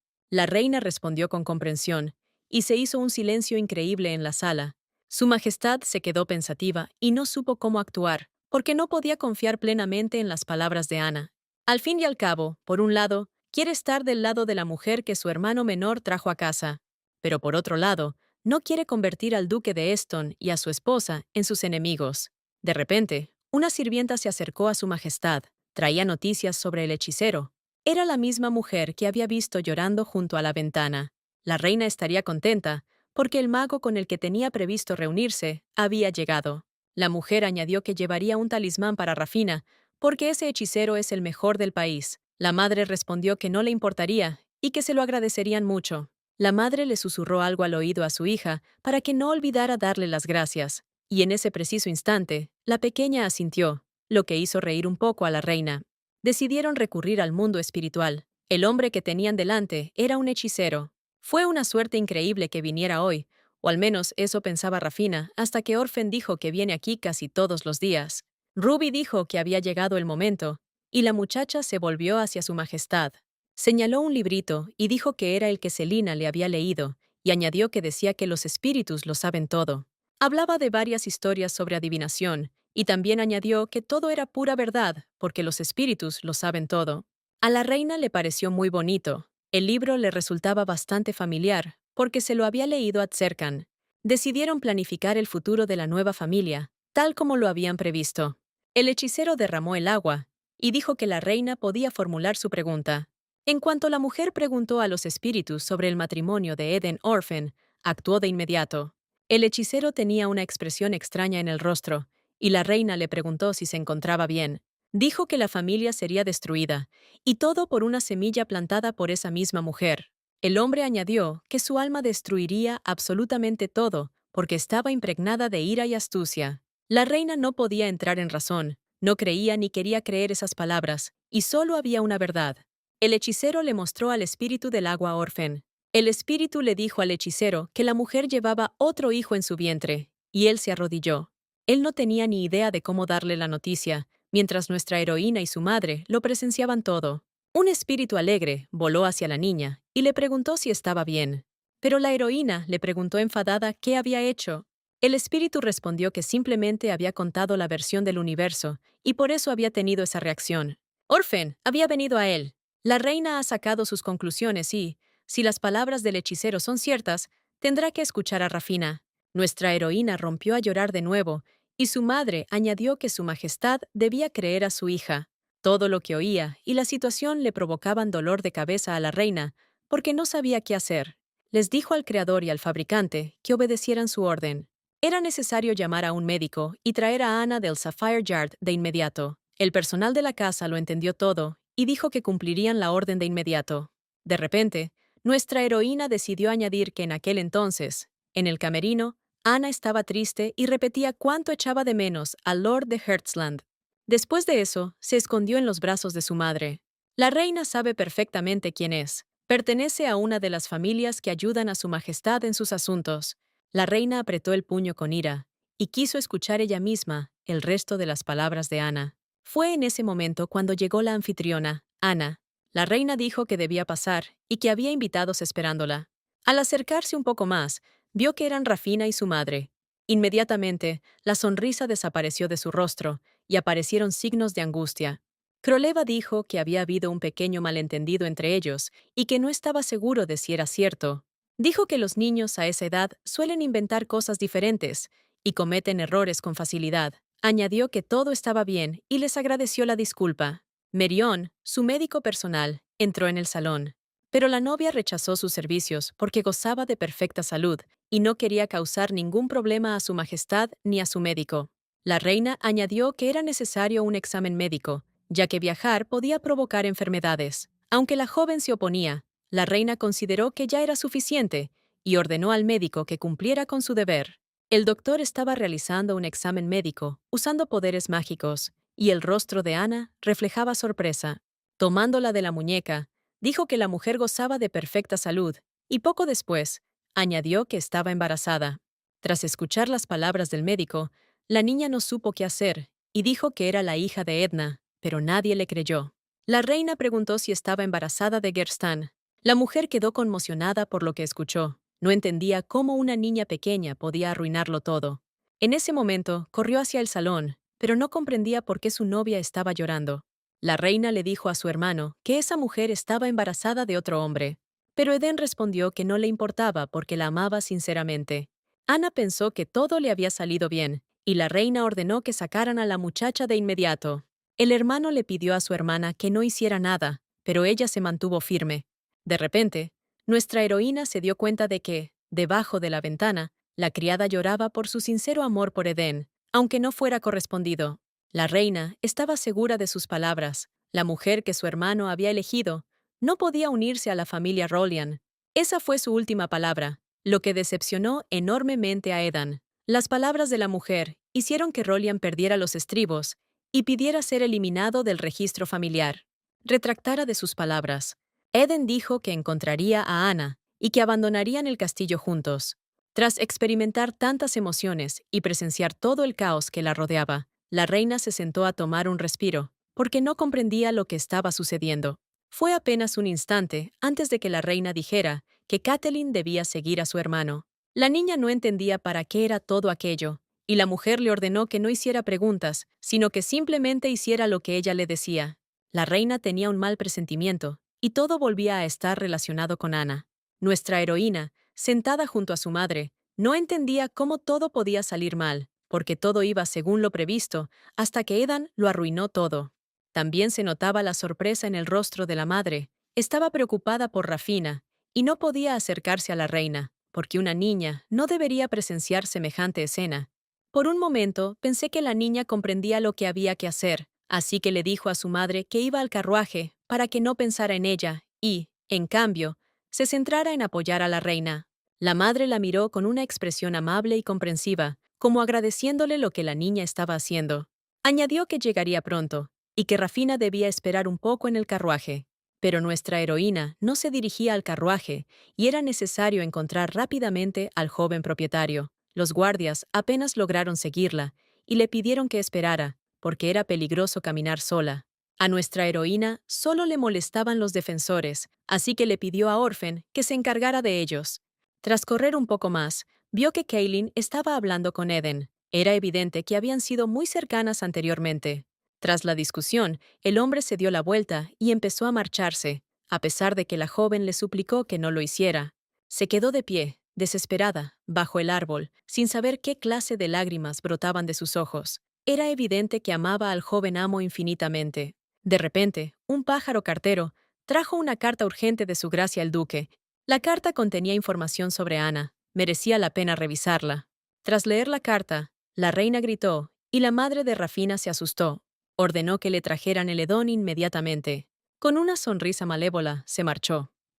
La reina respondió con comprensión, y se hizo un silencio increíble en la sala. Su Majestad se quedó pensativa y no supo cómo actuar, porque no podía confiar plenamente en las palabras de Ana. Al fin y al cabo, por un lado, quiere estar del lado de la mujer que su hermano menor trajo a casa, pero por otro lado, no quiere convertir al duque de Eston y a su esposa en sus enemigos. De repente, una sirvienta se acercó a su Majestad. Traía noticias sobre el hechicero. Era la misma mujer que había visto llorando junto a la ventana. La reina estaría contenta, porque el mago con el que tenía previsto reunirse había llegado. La mujer añadió que llevaría un talismán para Rafina, porque ese hechicero es el mejor del país. La madre respondió que no le importaría y que se lo agradecerían mucho. La madre le susurró algo al oído a su hija para que no olvidara darle las gracias, y en ese preciso instante, la pequeña asintió, lo que hizo reír un poco a la reina. Decidieron recurrir al mundo espiritual. El hombre que tenían delante era un hechicero. Fue una suerte increíble que viniera hoy, o al menos eso pensaba Rafina, hasta que Orfen dijo que viene aquí casi todos los días. Ruby dijo que había llegado el momento, y la muchacha se volvió hacia su majestad. Señaló un librito y dijo que era el que Selina le había leído, y añadió que decía que los espíritus lo saben todo. Hablaba de varias historias sobre adivinación, y también añadió que todo era pura verdad, porque los espíritus lo saben todo. A la reina le pareció muy bonito. El libro le resultaba bastante familiar, porque se lo había leído a Tzerkan. Decidieron planificar el futuro de la nueva familia, tal como lo habían previsto. El hechicero derramó el agua, y dijo que la reina podía formular su pregunta. En cuanto la mujer preguntó a los espíritus sobre el matrimonio de Eden Orphan, actuó de inmediato. El hechicero tenía una expresión extraña en el rostro, y la reina le preguntó si se encontraba bien. Dijo que la familia sería destruida, y todo por una semilla plantada por esa misma mujer. El hombre añadió que su alma destruiría absolutamente todo, porque estaba impregnada de ira y astucia. La reina no podía entrar en razón, no creía ni quería creer esas palabras, y solo había una verdad. El hechicero le mostró al espíritu del agua Orfen. El espíritu le dijo al hechicero que la mujer llevaba otro hijo en su vientre, y él se arrodilló. Él no tenía ni idea de cómo darle la noticia, mientras nuestra heroína y su madre lo presenciaban todo. Un espíritu alegre voló hacia la niña y le preguntó si estaba bien. Pero la heroína le preguntó enfadada qué había hecho. El espíritu respondió que simplemente había contado la versión del universo y por eso había tenido esa reacción. Orfen había venido a él. La reina ha sacado sus conclusiones y, si las palabras del hechicero son ciertas, tendrá que escuchar a Rafina. Nuestra heroína rompió a llorar de nuevo, y su madre añadió que su majestad debía creer a su hija. Todo lo que oía y la situación le provocaban dolor de cabeza a la reina, porque no sabía qué hacer. Les dijo al creador y al fabricante que obedecieran su orden. Era necesario llamar a un médico y traer a Ana del Sapphire Yard de inmediato. El personal de la casa lo entendió todo y dijo que cumplirían la orden de inmediato. De repente, nuestra heroína decidió añadir que en aquel entonces, en el camerino, Ana estaba triste y repetía cuánto echaba de menos al Lord de Hertzland. Después de eso, se escondió en los brazos de su madre. La reina sabe perfectamente quién es. Pertenece a una de las familias que ayudan a su majestad en sus asuntos. La reina apretó el puño con ira y quiso escuchar ella misma el resto de las palabras de Ana. Fue en ese momento cuando llegó la anfitriona, Ana. La reina dijo que debía pasar y que había invitados esperándola. Al acercarse un poco más, vio que eran Rafina y su madre. Inmediatamente, la sonrisa desapareció de su rostro y aparecieron signos de angustia. Kroleva dijo que había habido un pequeño malentendido entre ellos y que no estaba seguro de si era cierto. Dijo que los niños a esa edad suelen inventar cosas diferentes y cometen errores con facilidad. Añadió que todo estaba bien y les agradeció la disculpa. Merion, su médico personal, entró en el salón. Pero la novia rechazó sus servicios porque gozaba de perfecta salud y no quería causar ningún problema a su majestad ni a su médico. La reina añadió que era necesario un examen médico, ya que viajar podía provocar enfermedades. Aunque la joven se oponía, La reina consideró que ya era suficiente y ordenó al médico que cumpliera con su deber. El doctor estaba realizando un examen médico, usando poderes mágicos, y el rostro de Ana reflejaba sorpresa. Tomándola de la muñeca, dijo que la mujer gozaba de perfecta salud, y poco después, añadió que estaba embarazada. Tras escuchar las palabras del médico, la niña no supo qué hacer, y dijo que era la hija de Edna, pero nadie le creyó. La reina preguntó si estaba embarazada de Gerstan. La mujer quedó conmocionada por lo que escuchó. No entendía cómo una niña pequeña podía arruinarlo todo. En ese momento, corrió hacia el salón, pero no comprendía por qué su novia estaba llorando. La reina le dijo a su hermano que esa mujer estaba embarazada de otro hombre, pero Edén respondió que no le importaba porque la amaba sinceramente. Ana pensó que todo le había salido bien, y la reina ordenó que sacaran a la muchacha de inmediato. El hermano le pidió a su hermana que no hiciera nada, pero ella se mantuvo firme. De repente, nuestra heroína se dio cuenta de que, debajo de la ventana, la criada lloraba por su sincero amor por Edén, aunque no fuera correspondido. La reina estaba segura de sus palabras. La mujer que su hermano había elegido no podía unirse a la familia Rolian. Esa fue su última palabra, lo que decepcionó enormemente a Edan. Las palabras de la mujer hicieron que Rolian perdiera los estribos y pidiera ser eliminado del registro familiar. Retractara de sus palabras. Eden dijo que encontraría a Ana y que abandonarían el castillo juntos. Tras experimentar tantas emociones y presenciar todo el caos que la rodeaba, la reina se sentó a tomar un respiro, porque no comprendía lo que estaba sucediendo. Fue apenas un instante antes de que la reina dijera que Catelyn debía seguir a su hermano. La niña no entendía para qué era todo aquello, y la mujer le ordenó que no hiciera preguntas, sino que simplemente hiciera lo que ella le decía. La reina tenía un mal presentimiento, y todo volvía a estar relacionado con Ana. Nuestra heroína, sentada junto a su madre, no entendía cómo todo podía salir mal, porque todo iba según lo previsto, hasta que Edan lo arruinó todo. También se notaba la sorpresa en el rostro de la madre. Estaba preocupada por Rafina, y no podía acercarse a la reina, porque una niña no debería presenciar semejante escena. Por un momento pensé que la niña comprendía lo que había que hacer, así que le dijo a su madre que iba al carruaje para que no pensara en ella y, en cambio, se centrara en apoyar a la reina. La madre la miró con una expresión amable y comprensiva, como agradeciéndole lo que la niña estaba haciendo. Añadió que llegaría pronto, y que Rafina debía esperar un poco en el carruaje. Pero nuestra heroína no se dirigía al carruaje, y era necesario encontrar rápidamente al joven propietario. Los guardias apenas lograron seguirla, y le pidieron que esperara, porque era peligroso caminar sola. A nuestra heroína solo le molestaban los defensores, así que le pidió a Orfen que se encargara de ellos. Tras correr un poco más, vio que Kaelin estaba hablando con Eden. Era evidente que habían sido muy cercanas anteriormente. Tras la discusión, el hombre se dio la vuelta y empezó a marcharse, a pesar de que la joven le suplicó que no lo hiciera. Se quedó de pie, desesperada, bajo el árbol, sin saber qué clase de lágrimas brotaban de sus ojos. Era evidente que amaba al joven amo infinitamente. De repente, un pájaro cartero trajo una carta urgente de su gracia el duque. La carta contenía información sobre Ana. Merecía la pena revisarla. Tras leer la carta, la reina gritó, y la madre de Rafina se asustó. Ordenó que le trajeran el edón inmediatamente. Con una sonrisa malévola, se marchó.